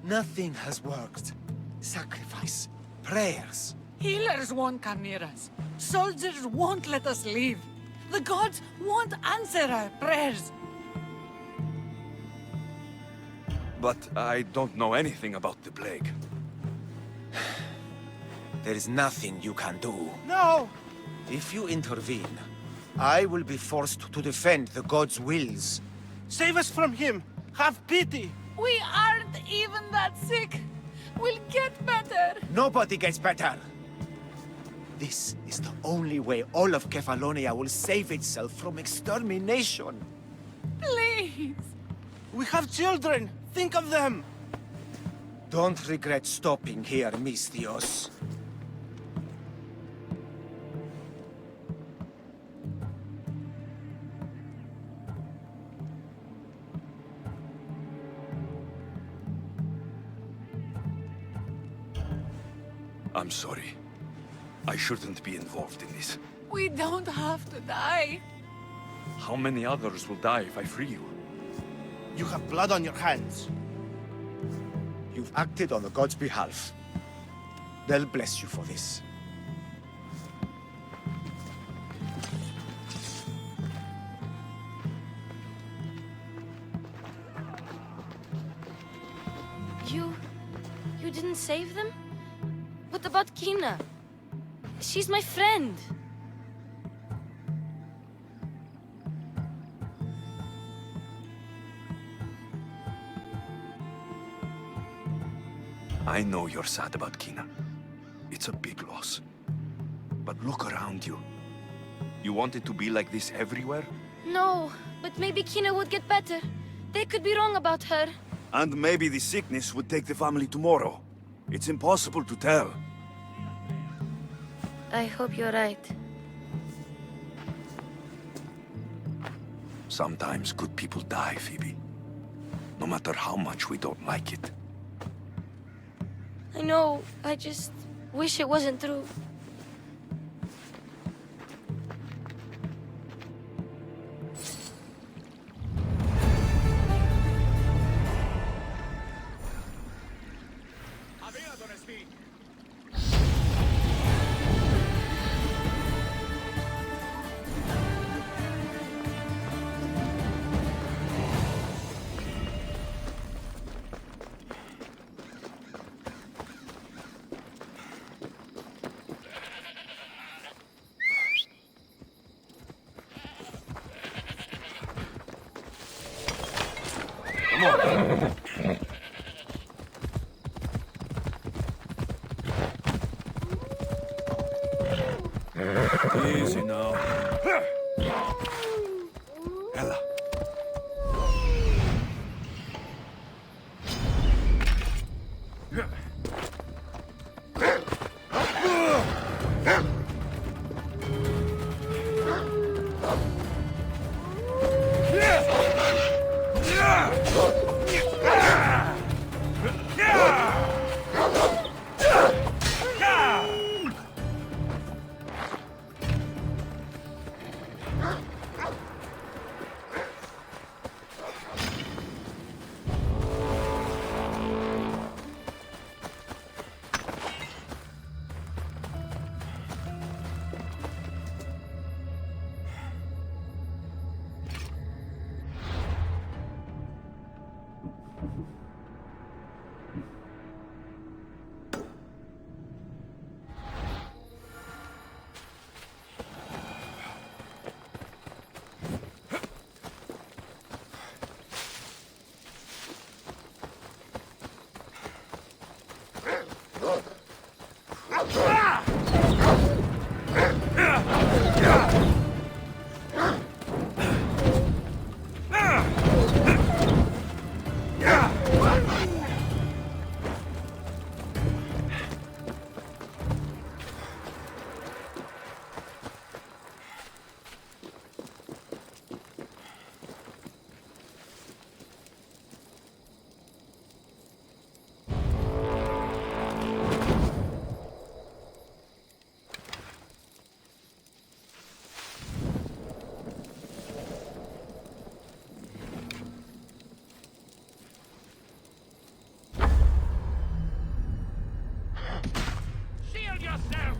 Nothing has worked. Sacrifice. Prayers. Healers won't come near us. Soldiers won't let us leave. The gods won't answer our prayers. But I don't know anything about the plague. There is nothing you can do. No! If you intervene, I will be forced to defend the gods' wills. Save us from him! Have pity! We aren't even that sick. We'll get better. Nobody gets better. This is the only way all of Kefalonia will save itself from extermination. Please. We have children. Think of them. Don't regret stopping here, Mistios. I'm sorry. I shouldn't be involved in this. We don't have to die. How many others will die if I free you? You have blood on your hands. You've acted on the gods' behalf. They'll bless you for this. You didn't save them? What about Kina? She's my friend. I know you're sad about Kina. It's a big loss. But look around you. You want it to be like this everywhere? No, but maybe Kina would get better. They could be wrong about her. And maybe the sickness would take the family tomorrow. It's impossible to tell. I hope you're right. Sometimes good people die, Phoebe. No matter how much we don't like it. I know, I just wish it wasn't true. Easy now. Ella. Shield yourself!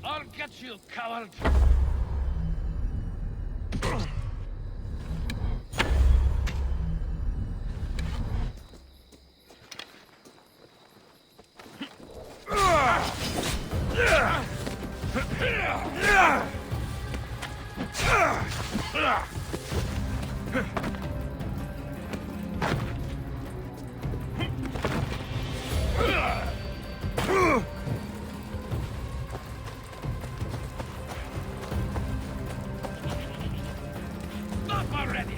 I'll get you, coward! Stop already!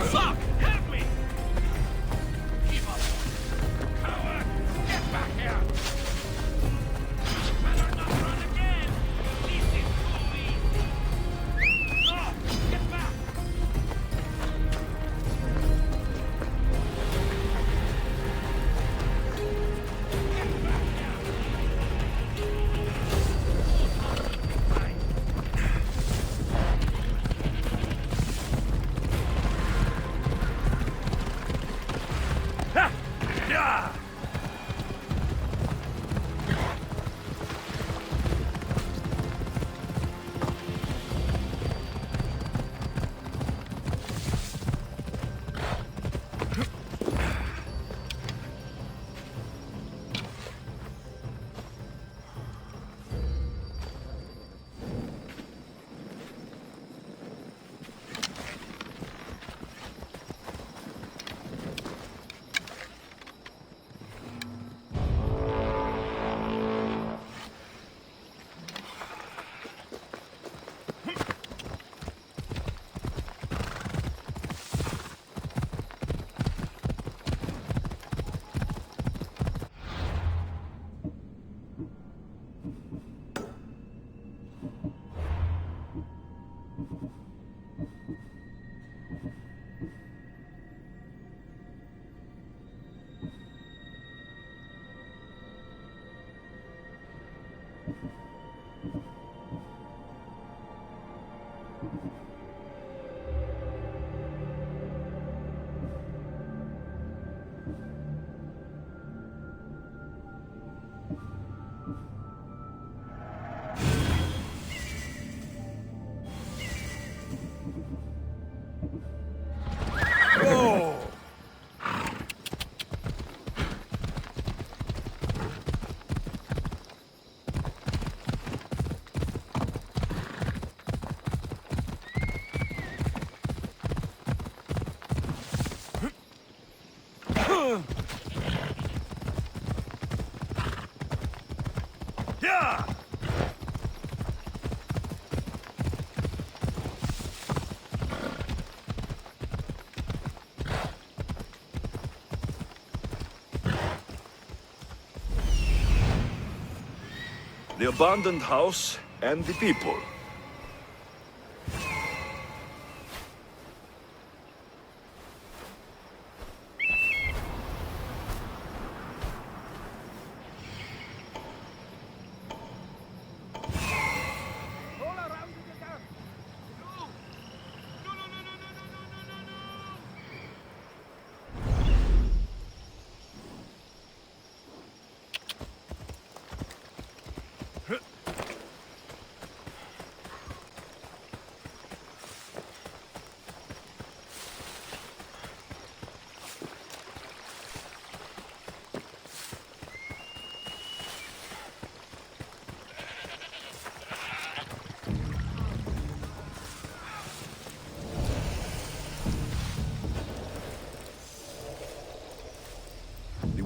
Fuck! Help me! Keep up! Coward! Get back here! Better not run again! This is too easy! No! Get back! Get back here! Yeah! Yeah! The abandoned house and the people.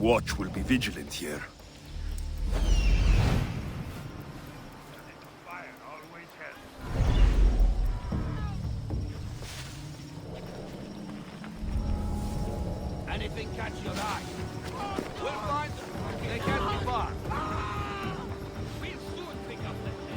watch will be vigilant here. Anything catch your eye? We'll find them. They can't be far. We'll soon pick up the head.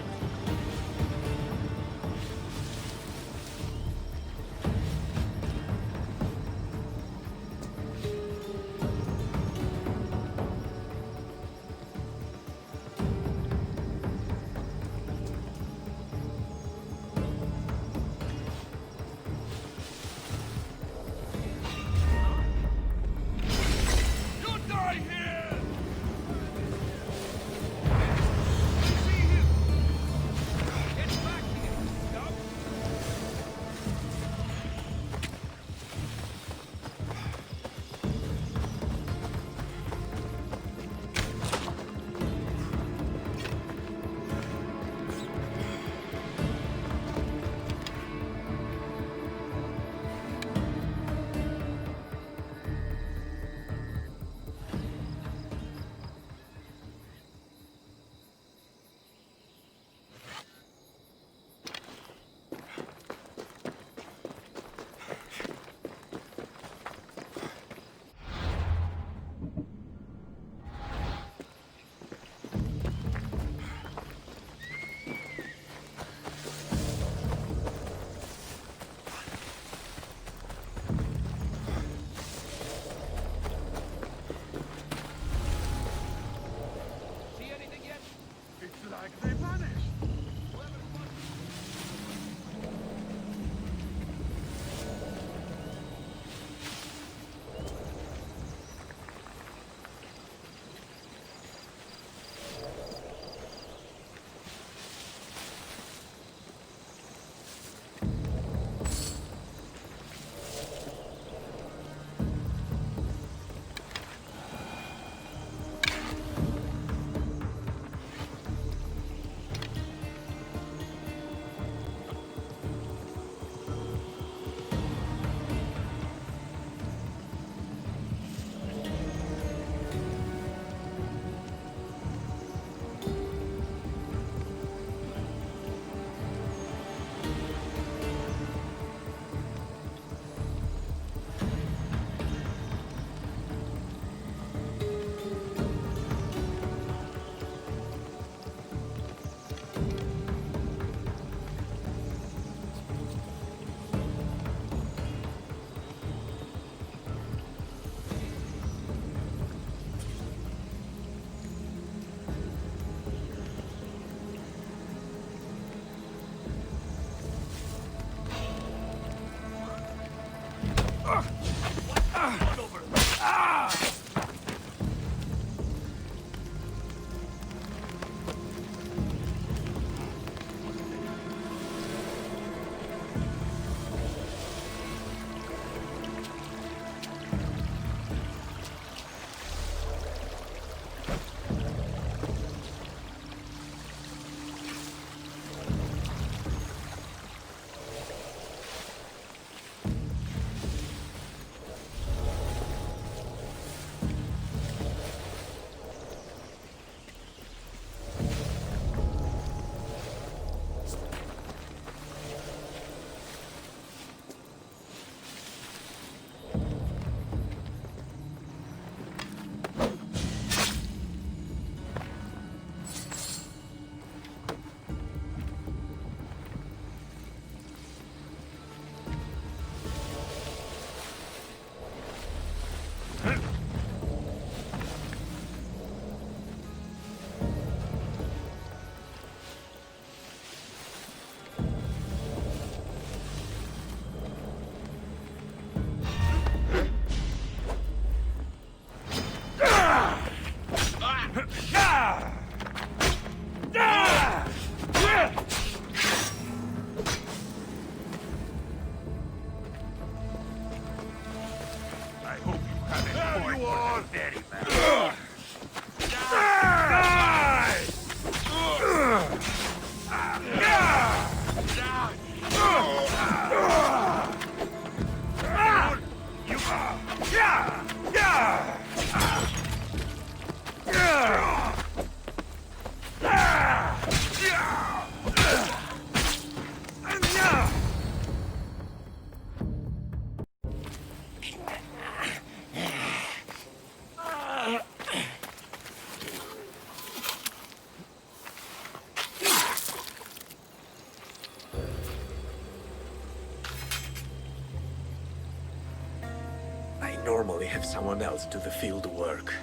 normally have someone else do the field work.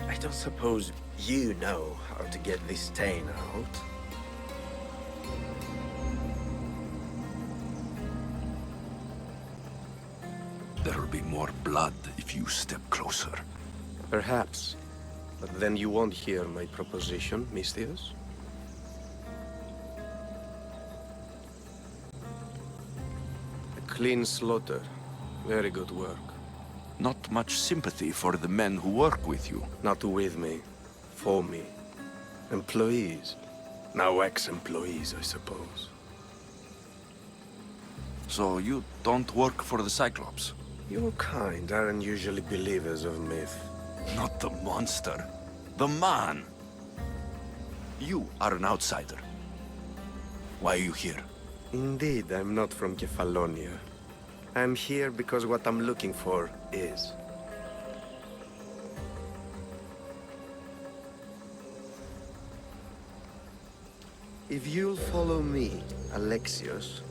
I don't suppose you know how to get this stain out. There'll be more blood if you step closer. Perhaps. But then you won't hear my proposition, Misthios. A clean slaughter. Very good work. Not much sympathy for the men who work with you. Not with me. For me. Employees. Now ex-employees, I suppose. So you don't work for the Cyclops? Your kind aren't usually believers of myth. Not the monster. The man. You are an outsider. Why are you here? Indeed, I'm not from Kefalonia. I'm here because what I'm looking for is. If you'll follow me, Alexios.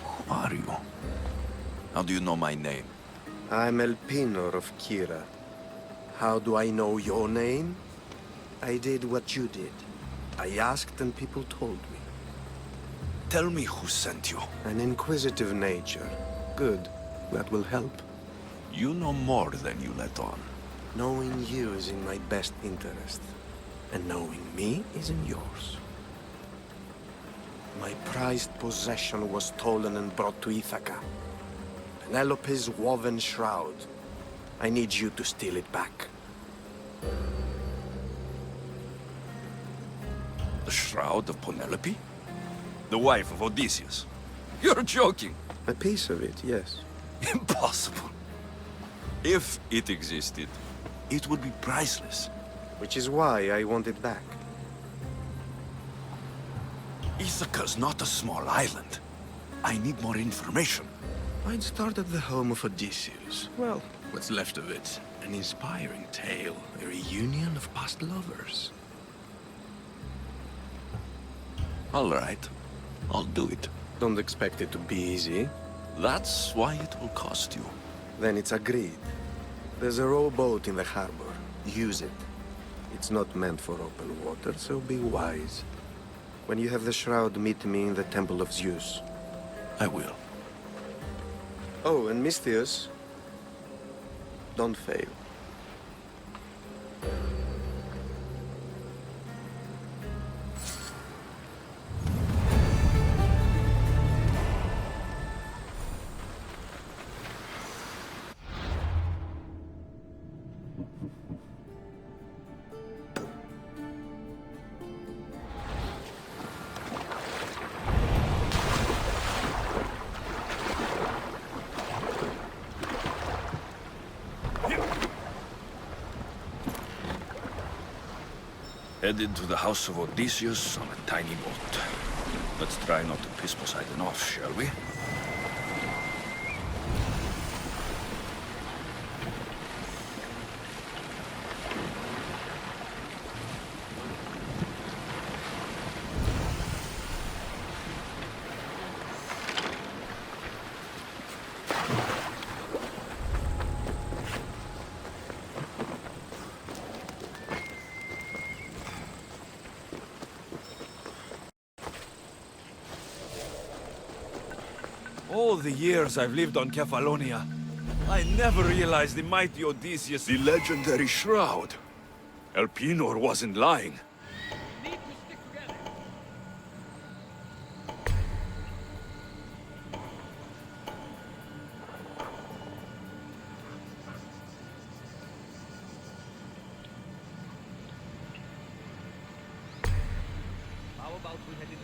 Who are you? How do you know my name? I'm Elpinor of Kira. How do I know your name? I did what you did. I asked and people told me. Tell me who sent you. An inquisitive nature. Good. That will help. You know more than you let on. Knowing you is in my best interest. And knowing me is in yours. My prized possession was stolen and brought to Ithaca. Penelope's woven shroud. I need you to steal it back. The shroud of Penelope? The wife of Odysseus? You're joking! A piece of it, yes. Impossible. If it existed, it would be priceless. Which is why I want it back. Ithaca's not a small island. I need more information. I'd start at the home of Odysseus. Well, what's left of it? An inspiring tale, a reunion of past lovers. All right. I'll do it. Don't expect it to be easy. That's why it will cost you. Then it's agreed. There's a rowboat in the harbor. Use it. It's not meant for open water, so be wise. When you have the shroud, meet me in the Temple of Zeus. I will. Oh, and Misthios, don't fail. Headed to the house of Odysseus on a tiny boat. Let's try not to piss Poseidon off, shall we? All the years I've lived on Kefalonia, I never realized the mighty Odysseus, the legendary shroud. Elpinor wasn't lying. How about we head in?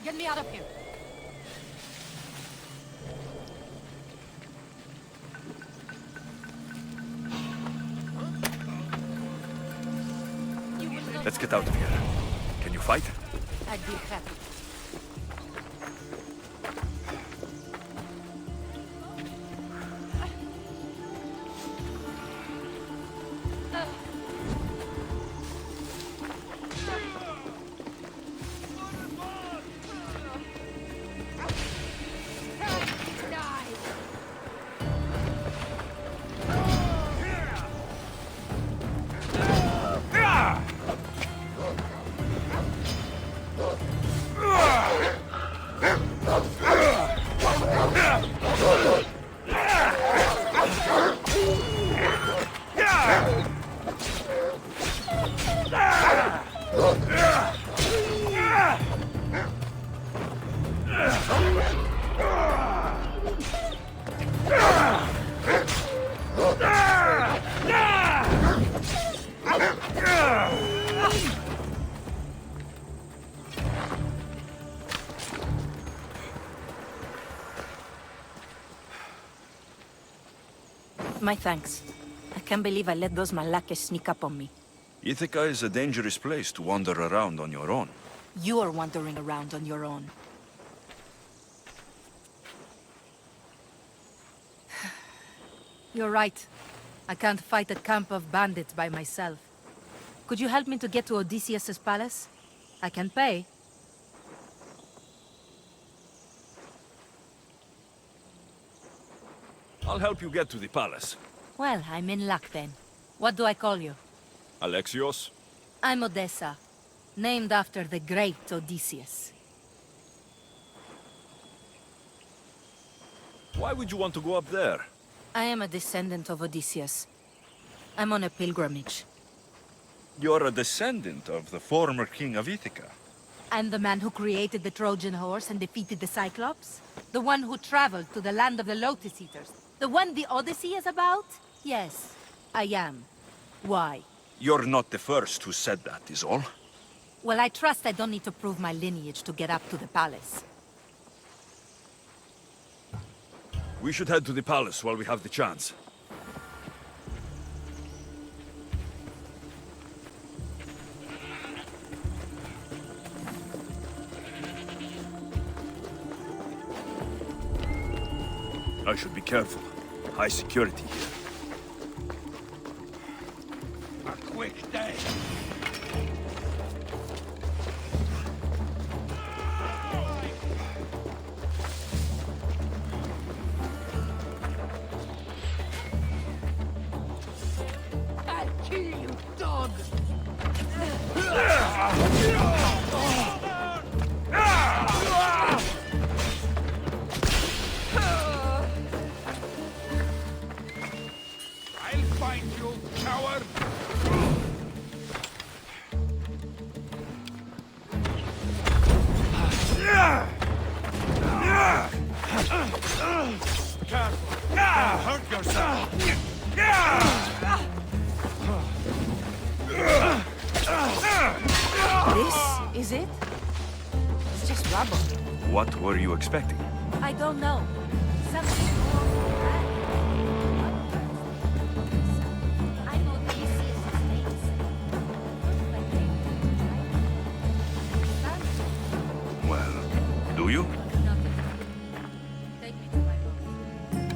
Get me out of here. Let's get out of here. Can you fight? I'd be happy. My thanks. I can't believe I let those Malakas sneak up on me. Ithaca is a dangerous place to wander around on your own. You are wandering around on your own. You're right. I can't fight a camp of bandits by myself. Could you help me to get to Odysseus's palace? I can pay. I'll help you get to the palace. Well, I'm in luck then. What do I call you? Alexios? I'm Odessa, named after the great Odysseus. Why would you want to go up there? I am a descendant of Odysseus. I'm on a pilgrimage. You're a descendant of the former king of Ithaca. I'm the man who created the Trojan horse and defeated the Cyclops? The one who traveled to the land of the Lotus Eaters? The one the Odyssey is about? Yes, I am. Why? You're not the first who said that, is all. Well, I trust I don't need to prove my lineage to get up to the palace. We should head to the palace while we have the chance. I should be careful. High security here. A quick day. I'll kill you, dog! I'll find you, coward! Careful! Hurt yourself! This is it? It's just rubble. What were you expecting? I don't know. Something more dramatic. I know this is his name. Well, do you? Take me to my room.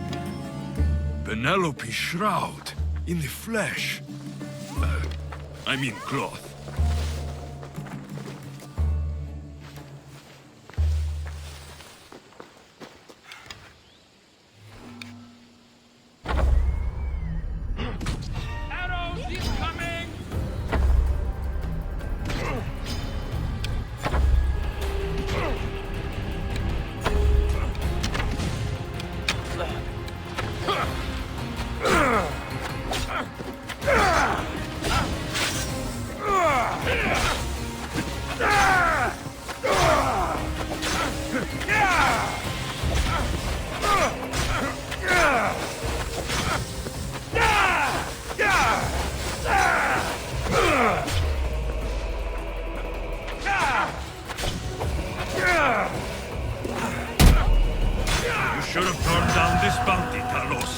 Penelope's shroud. In the flesh. I mean cloth. Should have turned down this bounty, Talos.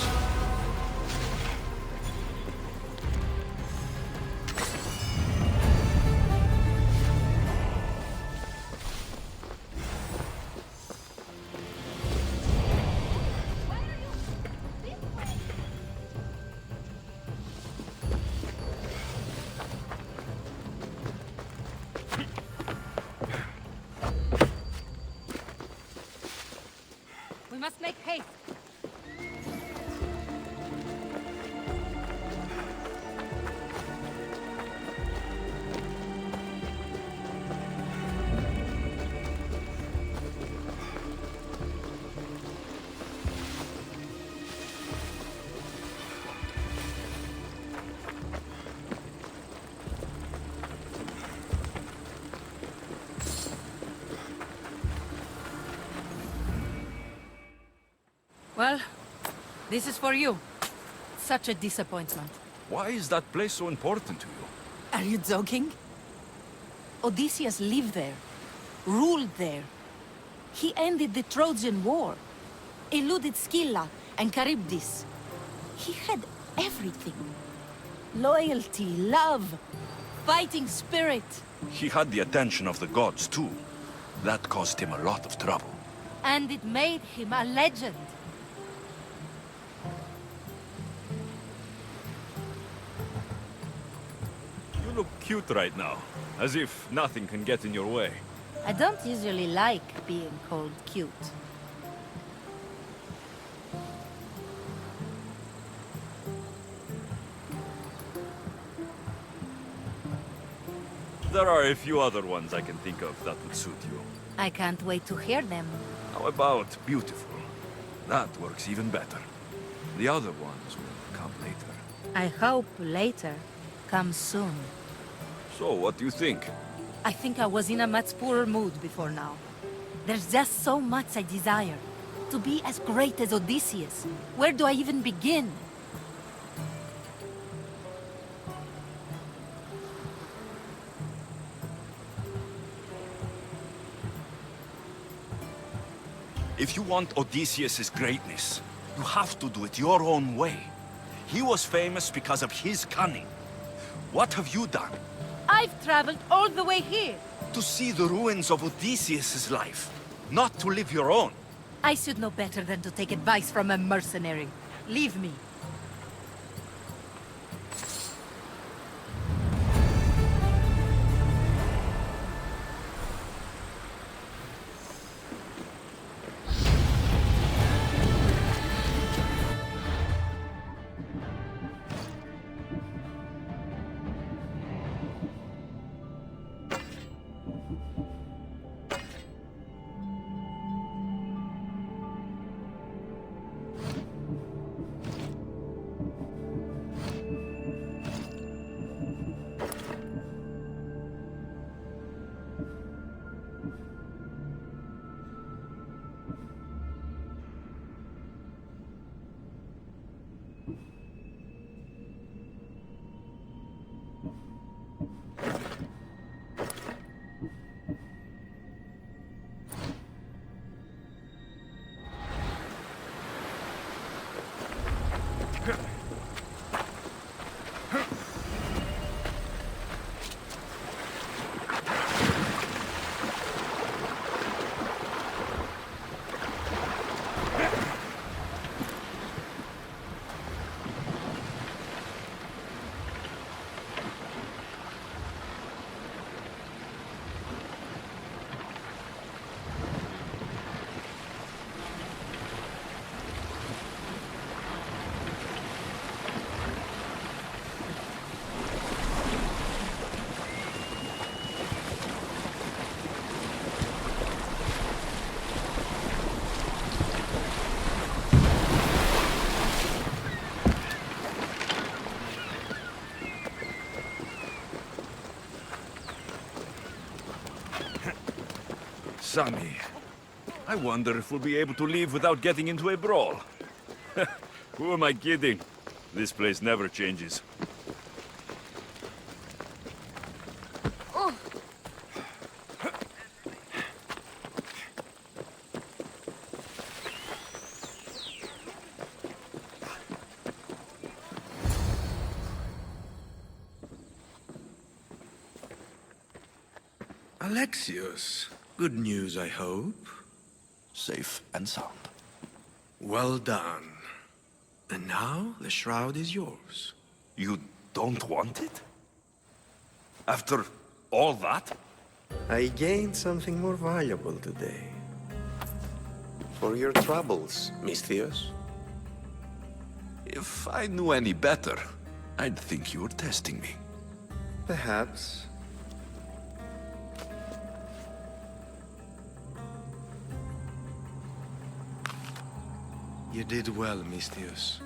We must make haste. Well, this is for you. Such a disappointment. Why is that place so important to you? Are you joking? Odysseus lived there, ruled there. He ended the Trojan War, eluded Scylla and Charybdis. He had everything. Loyalty, love, fighting spirit. He had the attention of the gods, too. That caused him a lot of trouble. And it made him a legend. You look cute right now, as if nothing can get in your way. I don't usually like being called cute. There are a few other ones I can think of that would suit you. I can't wait to hear them. How about beautiful? That works even better. The other ones will come later. I hope later comes soon. So, what do you think? I think I was in a much poorer mood before now. There's just so much I desire. To be as great as Odysseus. Where do I even begin? If you want Odysseus' greatness, you have to do it your own way. He was famous because of his cunning. What have you done? I've traveled all the way here. To see the ruins of Odysseus' life, not to live your own. I should know better than to take advice from a mercenary. Leave me. Sammy. I wonder if we'll be able to leave without getting into a brawl. Who am I kidding? This place never changes. Alexios, good news, I hope. Safe and sound. Well done. And now the shroud is yours. You don't want it? After all that? I gained something more valuable today. For your troubles, Misthios. If I knew any better, I'd think you were testing me. Perhaps. You did well, Misthios.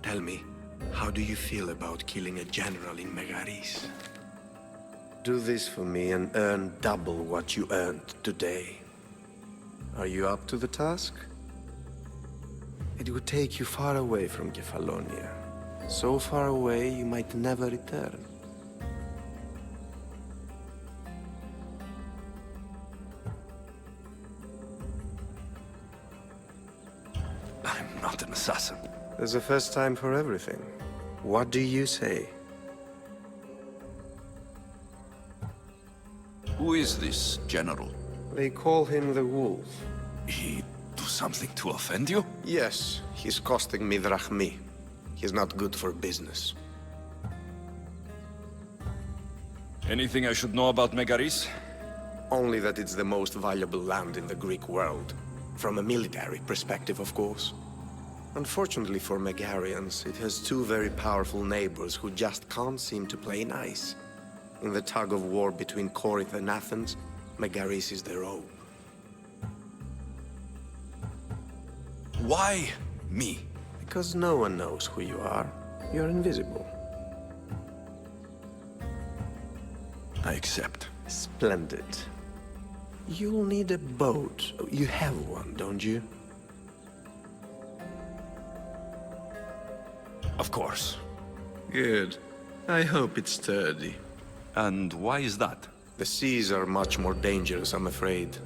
Tell me, how do you feel about killing a general in Megaris? Do this for me and earn double what you earned today. Are you up to the task? It would take you far away from Kefalonia. So far away you might never return. I'm not an assassin. There's a first time for everything. What do you say? Who is this general? They call him the Wolf. He do something to offend you? Yes, he's costing me drachmi. He's not good for business. Anything I should know about Megaris? Only that it's the most valuable land in the Greek world. From a military perspective, of course. Unfortunately for Megarians, it has two very powerful neighbors who just can't seem to play nice. In the tug-of-war between Corinth and Athens, Megaris is their own. Why me? Because no one knows who you are. You're invisible. I accept. Splendid. You'll need a boat. You have one, don't you? Of course. Good. I hope it's sturdy. And why is that? The seas are much more dangerous, I'm afraid.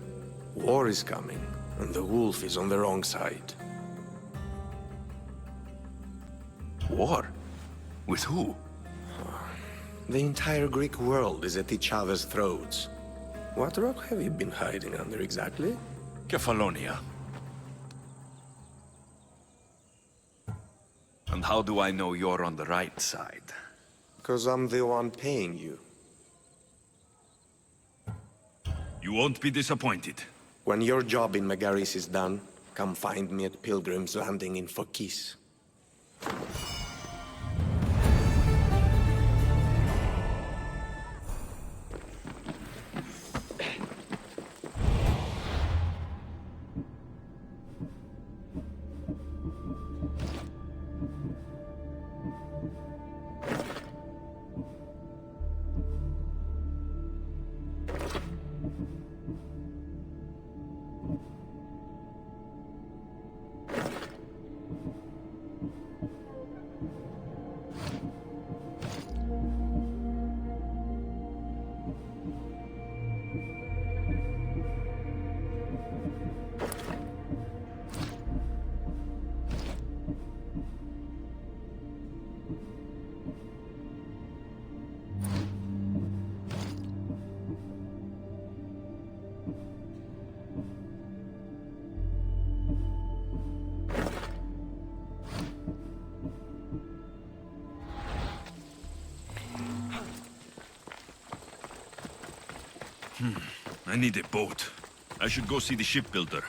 War is coming, and the wolf is on the wrong side. War? With who? The entire Greek world is at each other's throats. What rock have you been hiding under exactly? Kefalonia. And how do I know you're on the right side? Because I'm the one paying you. You won't be disappointed. When your job in Megaris is done, come find me at Pilgrim's Landing in Phokis. I need a boat. I should go see the shipbuilder.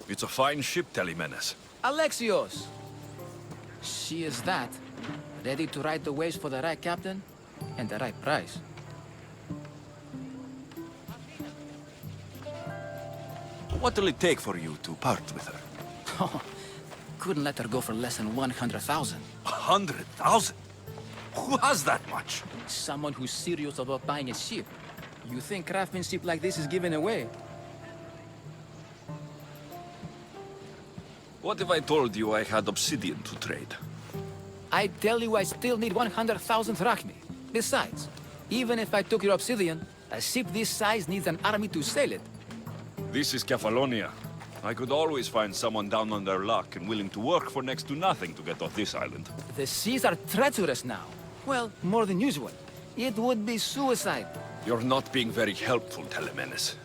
It's a fine ship, Telemenes. Alexios! She is that. Ready to ride the waves for the right captain and the right price. What'll it take for you to part with her? Oh, couldn't let her go for less than 100,000. 100,000? Who has that much? Someone who's serious about buying a ship. You think craftsmanship like this is given away? What if I told you I had obsidian to trade? I tell you I still need 100,000 drachmi. Besides, even if I took your obsidian, a ship this size needs an army to sail it. This is Kefalonia. I could always find someone down on their luck and willing to work for next to nothing to get off this island. The seas are treacherous now. Well, more than usual. It would be suicide. You're not being very helpful, Telemenes.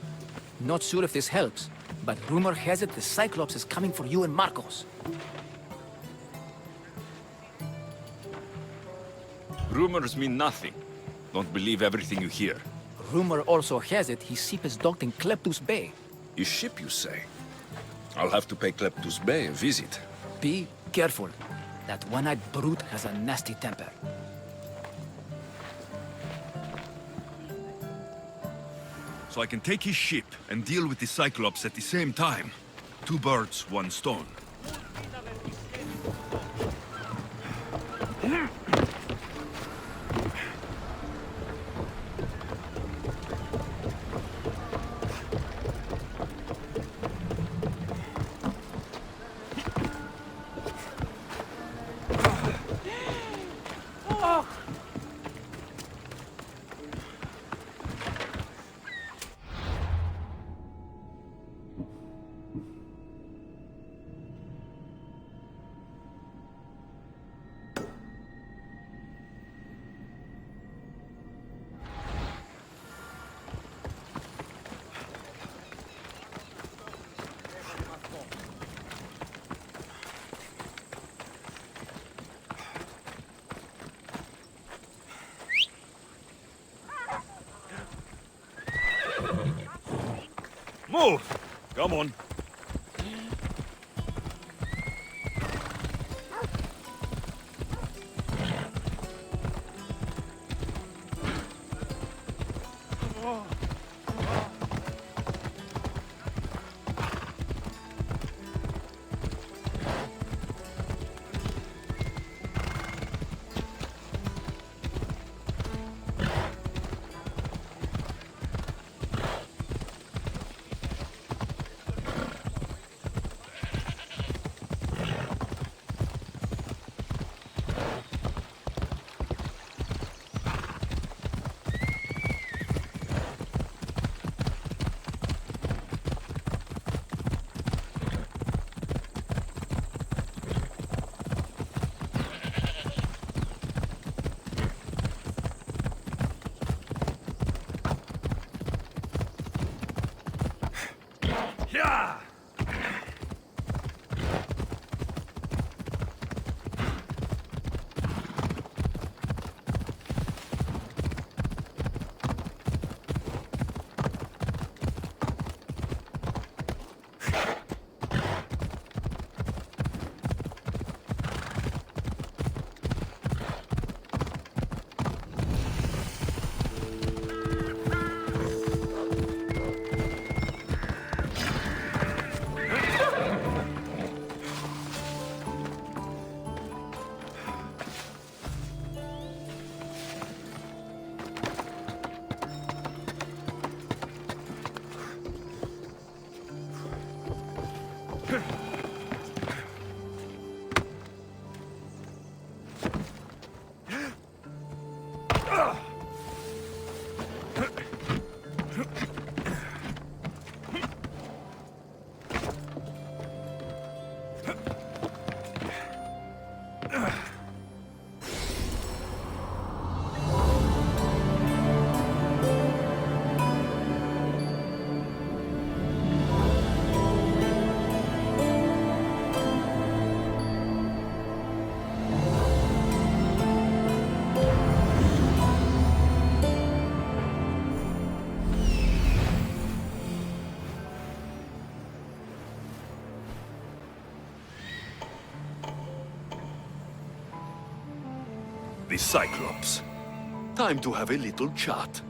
Not sure if this helps, but rumor has it the Cyclops is coming for you and Marcos. Rumors mean nothing. Don't believe everything you hear. Rumor also has it his ship is docked in Kleptus Bay. His ship, you say? I'll have to pay Kleptus Bay a visit. Be careful. That one-eyed brute has a nasty temper. So I can take his ship and deal with the Cyclops at the same time. 2 birds, 1 stone. Move! Come on. The Cyclops. Time to have a little chat.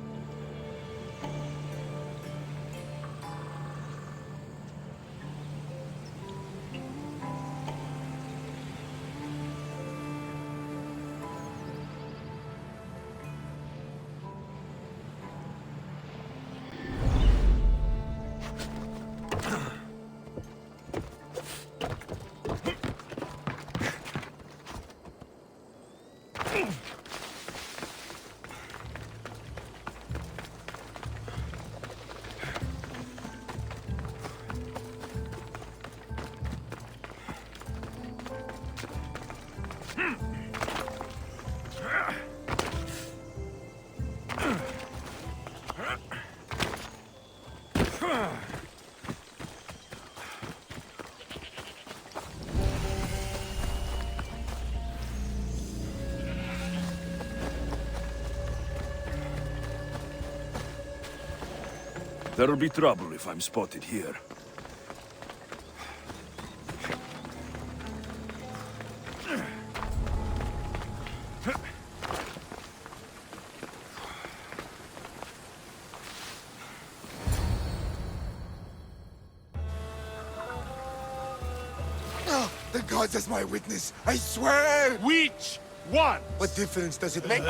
There'll be trouble if I'm spotted here. Oh, the gods as my witness, I swear! Which one? What difference does it make?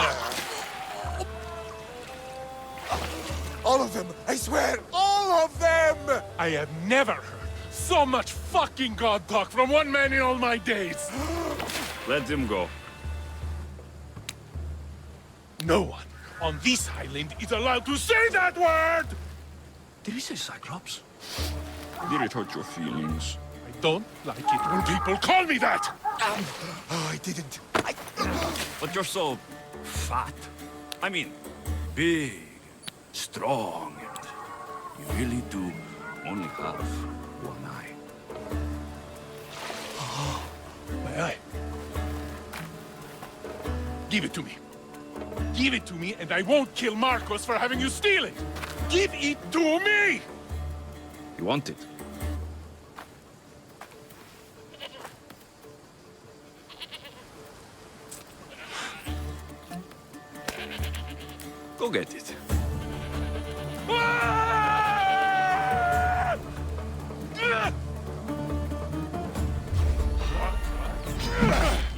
All of them! I swear, all of them! I have never heard so much fucking god talk from one man in all my days. Let him go. No one on this island is allowed to say that word! Did he say Cyclops? Did it hurt your feelings? I don't like it when people call me that! Oh, I didn't. But you're so... fat. I mean, big, strong, and you really do only have one eye. Oh, my eye. Give it to me. Give it to me, and I won't kill Marcos for having you steal it! Give it to me! You want it? Go get it.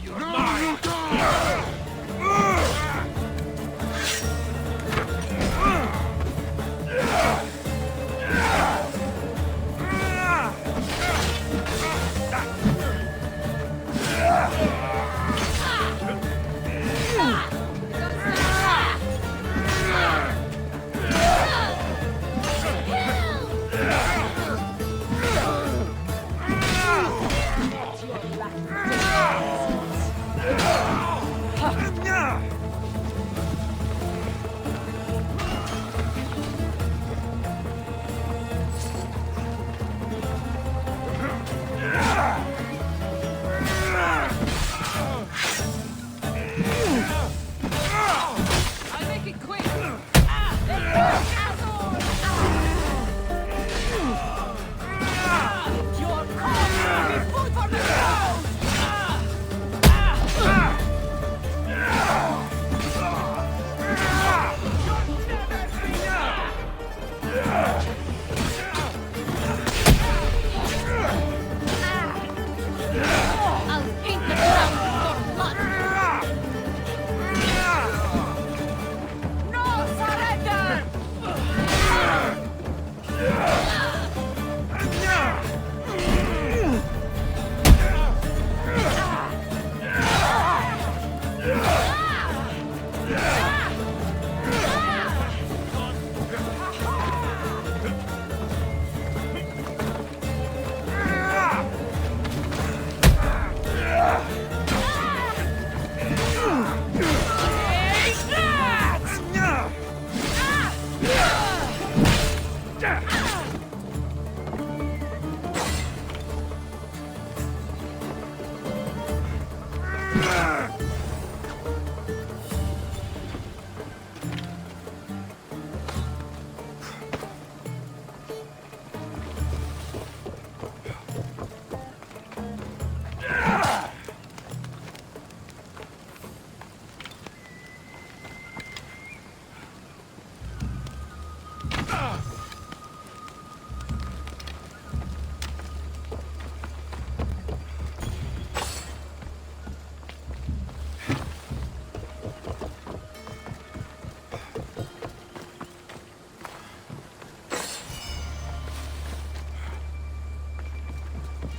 You're mine!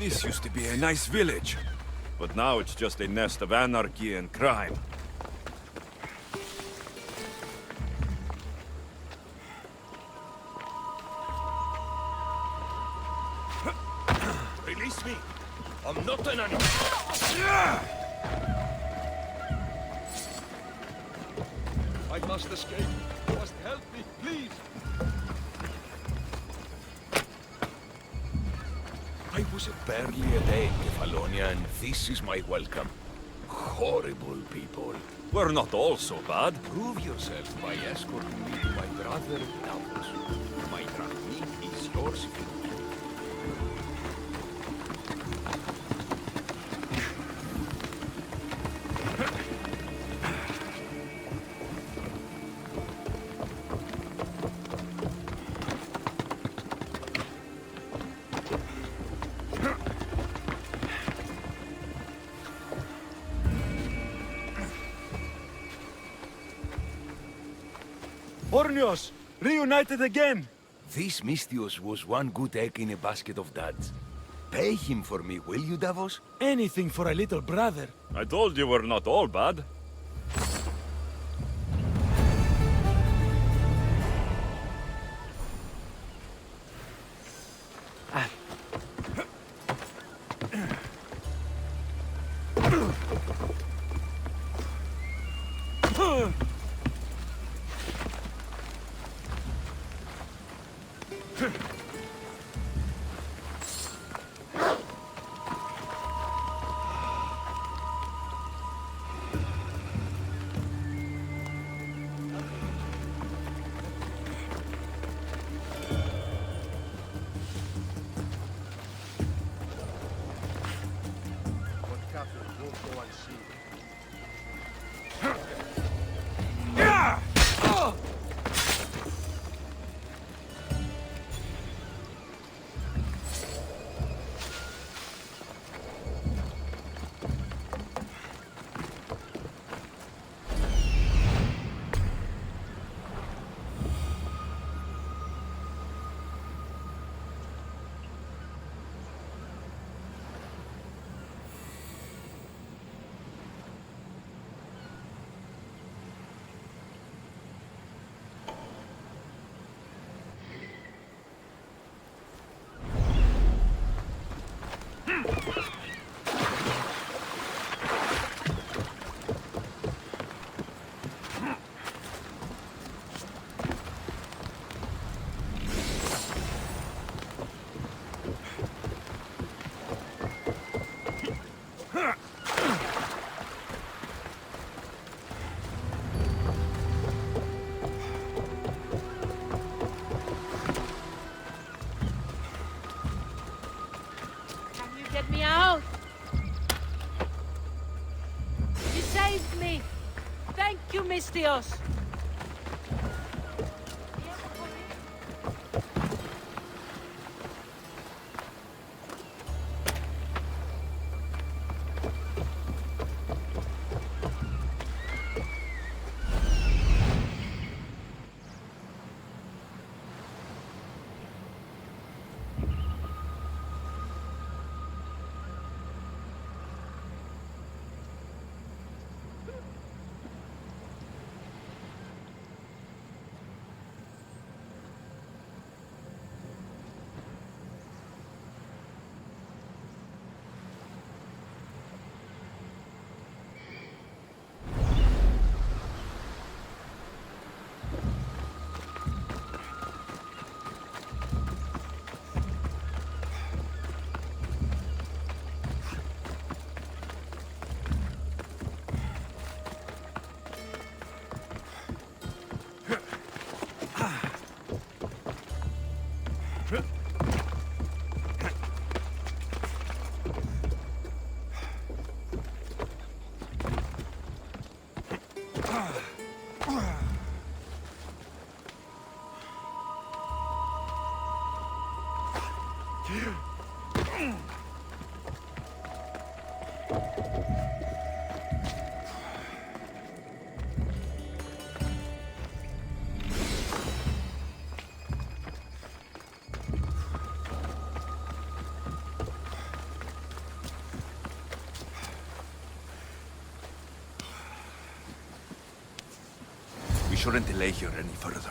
This used to be a nice village, but now it's just a nest of anarchy and crime. Release me! I'm not an animal! I must escape. You must help me, please! I was barely a day in Kefalonia, and this is my welcome. Horrible people. We're not all so bad. Prove yourself by escorting me to my brother Davos. My drachmi is yours if you want. Ornios, reunited again! This Mystios was one good egg in a basket of duds. Pay him for me, will you, Davos? Anything for a little brother. I told you we're not all bad. Get me out! You saved me! Thank you, Mystios! shouldn't delay here any further.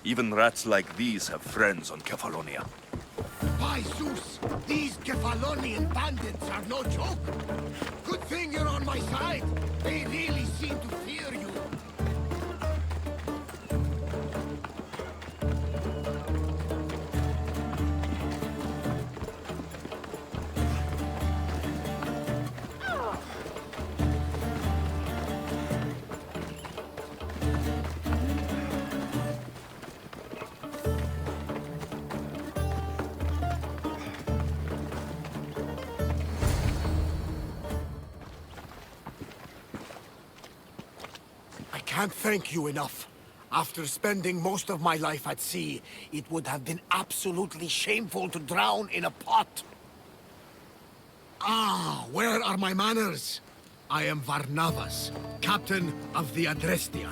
Even rats like these have friends on Kefalonia. By Zeus, these Kefalonian bandits are no joke. Good thing you're on my side. They really seem to fear you. I can't thank you enough. After spending most of my life at sea, it would have been absolutely shameful to drown in a pot. Ah, where are my manners? I am Varnavas, captain of the Adrestia.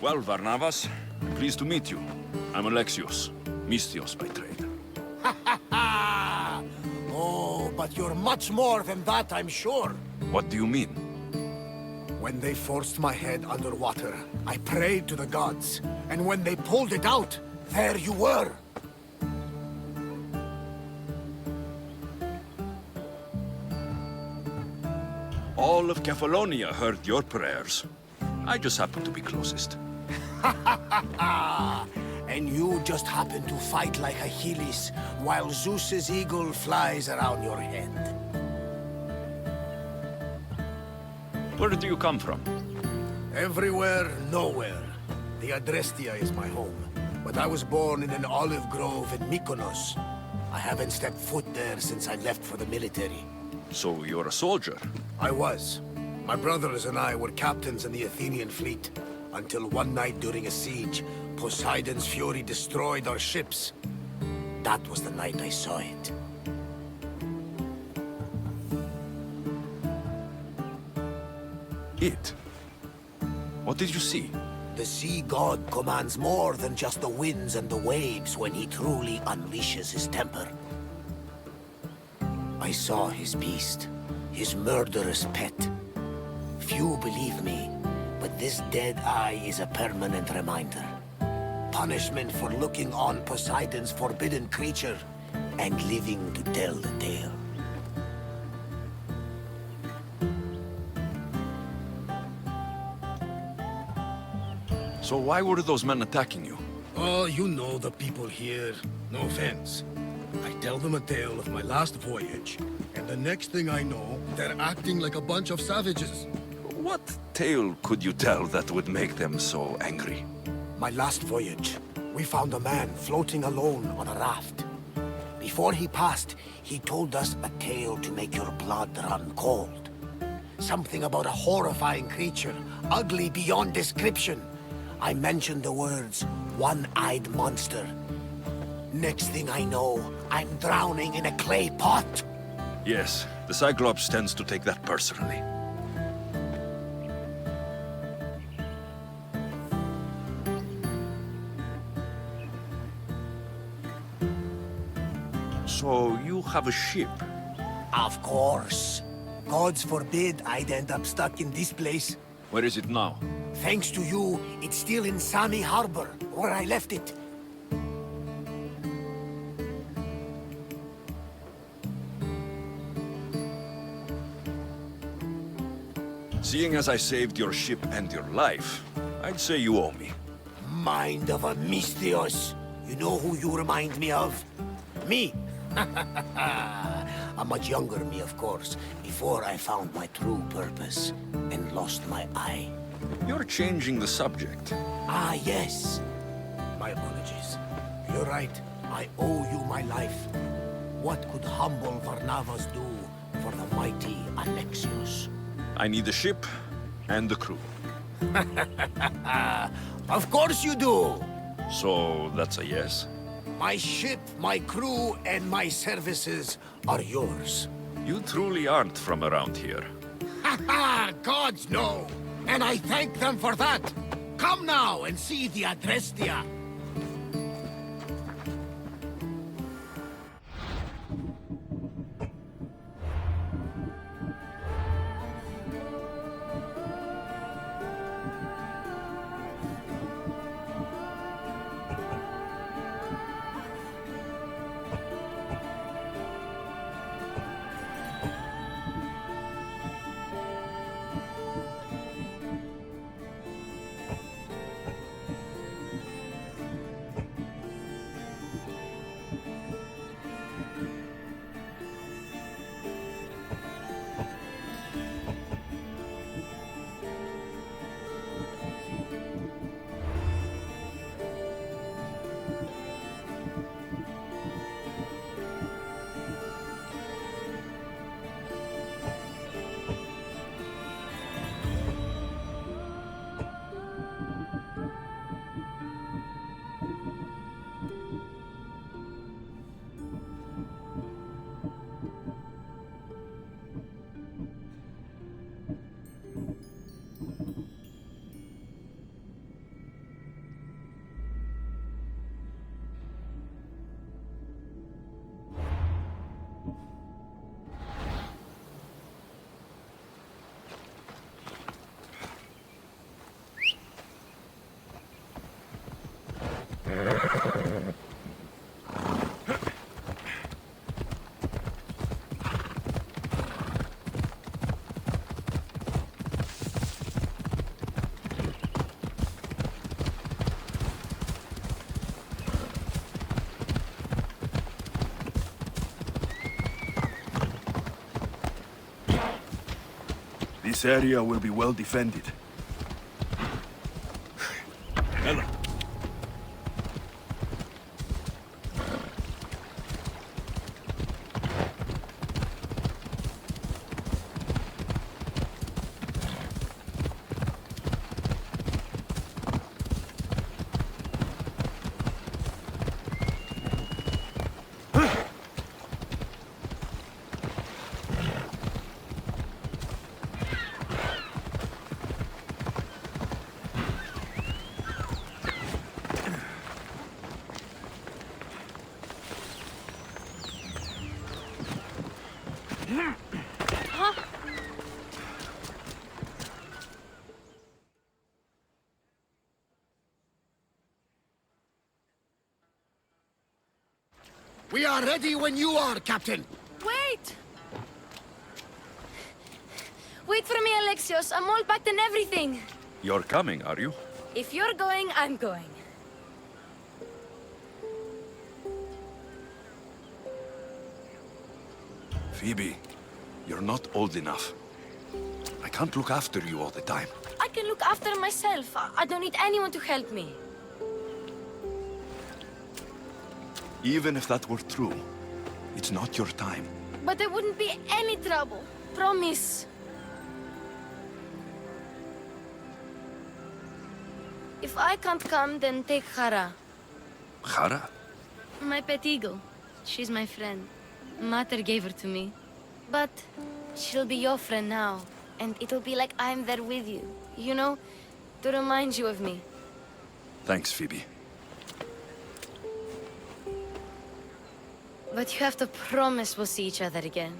Well, Varnavas, pleased to meet you. I'm Alexios, Mystios by trade. Oh, but you're much more than that, I'm sure. What do you mean? When they forced my head underwater, I prayed to the gods. And when they pulled it out, there you were. All of Kefalonia heard your prayers. I just happen to be closest. And you just happen to fight like Achilles, while Zeus's eagle flies around your head. Where do you come from? Everywhere, nowhere. The Adrestia is my home. But I was born in an olive grove in Mykonos. I haven't stepped foot there since I left for the military. So you're a soldier? I was. My brothers and I were captains in the Athenian fleet. Until one night during a siege, Poseidon's fury destroyed our ships. That was the night I saw it. It? What did you see? The sea god commands more than just the winds and the waves when he truly unleashes his temper. I saw his beast, his murderous pet. Few believe me, but this dead eye is a permanent reminder. Punishment for looking on Poseidon's forbidden creature and living to tell the tale. So why were those men attacking you? Oh, you know the people here. No offense. I tell them a tale of my last voyage, and the next thing I know, they're acting like a bunch of savages. What tale could you tell that would make them so angry? My last voyage, we found a man floating alone on a raft. Before he passed, he told us a tale to make your blood run cold. Something about a horrifying creature, ugly beyond description. I mentioned the words, one-eyed monster. Next thing I know, I'm drowning in a clay pot. Yes, the Cyclops tends to take that personally. So you have a ship? Of course. Gods forbid I'd end up stuck in this place. Where is it now? Thanks to you, it's still in Sami Harbor, where I left it. Seeing as I saved your ship and your life, I'd say you owe me. Mind of a Mystios. You know who you remind me of? Me. A much younger me, of course, before I found my true purpose and lost my eye. You're changing the subject. Ah, yes. My apologies. You're right. I owe you my life. What could humble Varnavas do for the mighty Alexios? I need a ship and a crew. Of course you do! So that's a yes? My ship, my crew, and my services are yours. You truly aren't from around here. Ha ha! Gods know! And I thank them for that! Come now and see the Adrestia! This area will be well defended. Hello. We are ready when you are, Captain. Wait! Wait for me, Alexios. I'm all packed and everything. You're coming, are you? If you're going, I'm going. Phoebe, you're not old enough. I can't look after you all the time. I can look after myself. I don't need anyone to help me. Even if that were true, it's not your time. But there wouldn't be any trouble. Promise. If I can't come, then take Hara. Hara? My pet eagle. She's my friend. Mater gave her to me. But she'll be your friend now. And it'll be like I'm there with you. You know? To remind you of me. Thanks, Phoebe. But you have to promise we'll see each other again.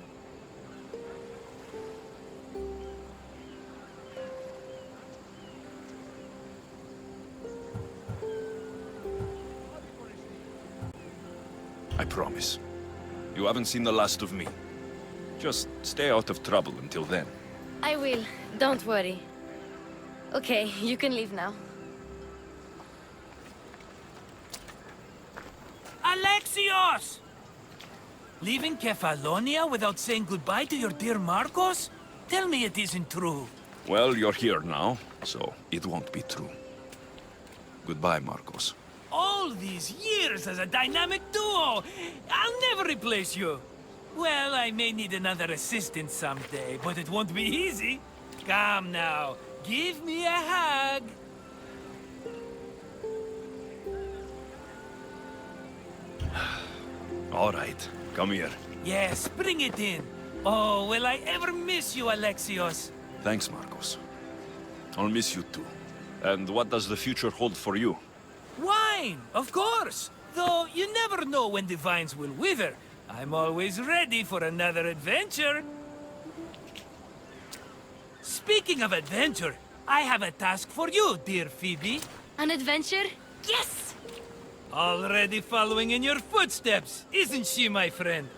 I promise. You haven't seen the last of me. Just stay out of trouble until then. I will. Don't worry. Okay, you can leave now. Alexios! Leaving Kefalonia without saying goodbye to your dear Marcos? Tell me it isn't true. Well, you're here now, so it won't be true. Goodbye, Marcos. All these years as a dynamic duo! I'll never replace you! Well, I may need another assistant someday, but it won't be easy. Come now, give me a hug! All right, come here. Yes, bring it in. Oh, will I ever miss you, Alexios? Thanks, Marcos. I'll miss you too. And what does the future hold for you? Wine, of course! Though you never know when the vines will wither. I'm always ready for another adventure. Speaking of adventure, I have a task for you, dear Phoebe. An adventure? Yes! Already following in your footsteps, isn't she, my friend?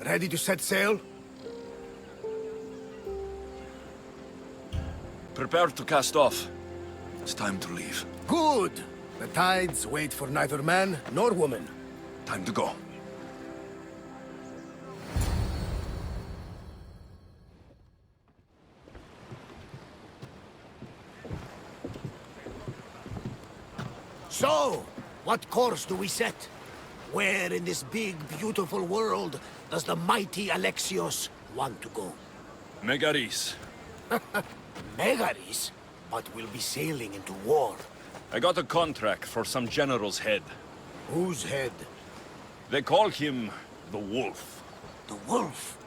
Ready to set sail? Prepare to cast off. It's time to leave. Good! The tides wait for neither man nor woman. Time to go. So, what course do we set? Where in this big, beautiful world does the mighty Alexios want to go? Megaris. Megaris? But we'll be sailing into war. I got a contract for some general's head. Whose head? They call him the Wolf. The Wolf?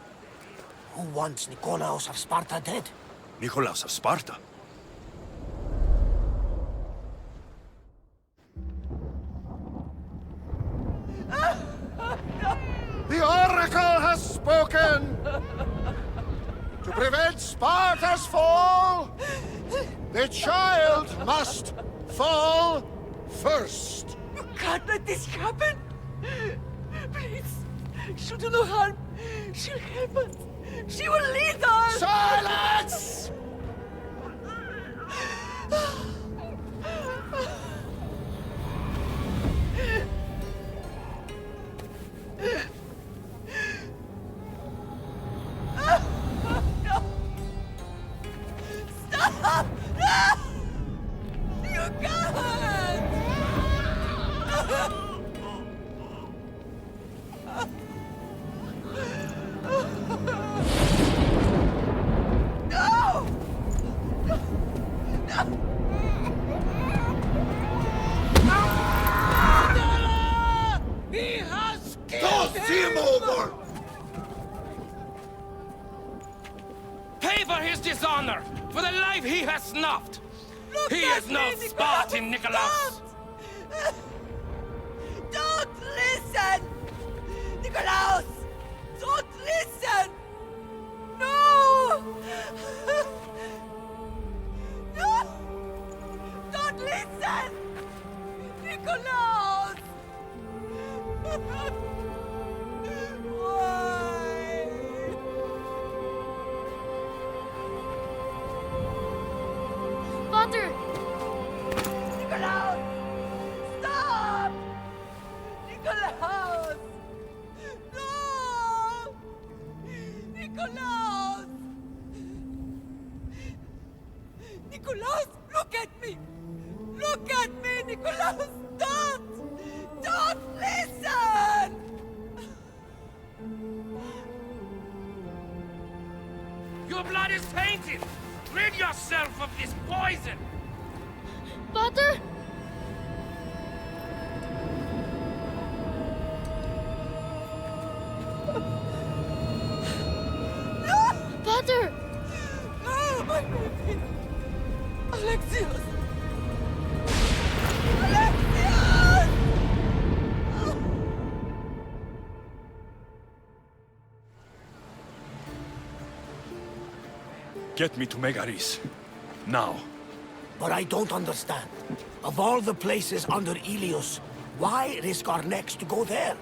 Who wants Nikolaos of Sparta dead? Nikolaos of Sparta? The Oracle has spoken! To prevent Sparta's fall, the child must fall first. You can't let this happen! Please, she'll do no harm. She'll help us. She will lead us! Silence! his honor for the life he has snuffed. He is no Spartan, Nikolaos. Don't listen! Nikolaos! Don't listen! No! No! Don't listen! Nikolaos! Why? Father! Nikolaos! Stop! Nikolaos! No! Nikolaos! Nikolaos, look at me! Look at me, Nikolaos! Don't! Don't listen! Your blood is tainted! Rid yourself of this poison! Father! Father! No, my baby! Alexios! Alexios! Get me to Megaris. Now. But I don't understand. Of all the places under Ilios, why risk our necks to go there?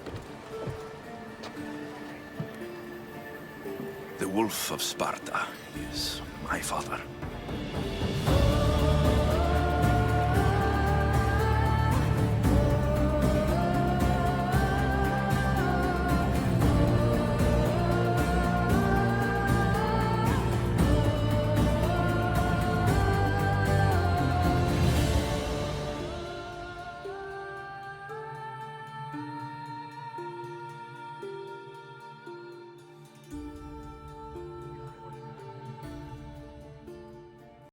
The Wolf of Sparta is my father.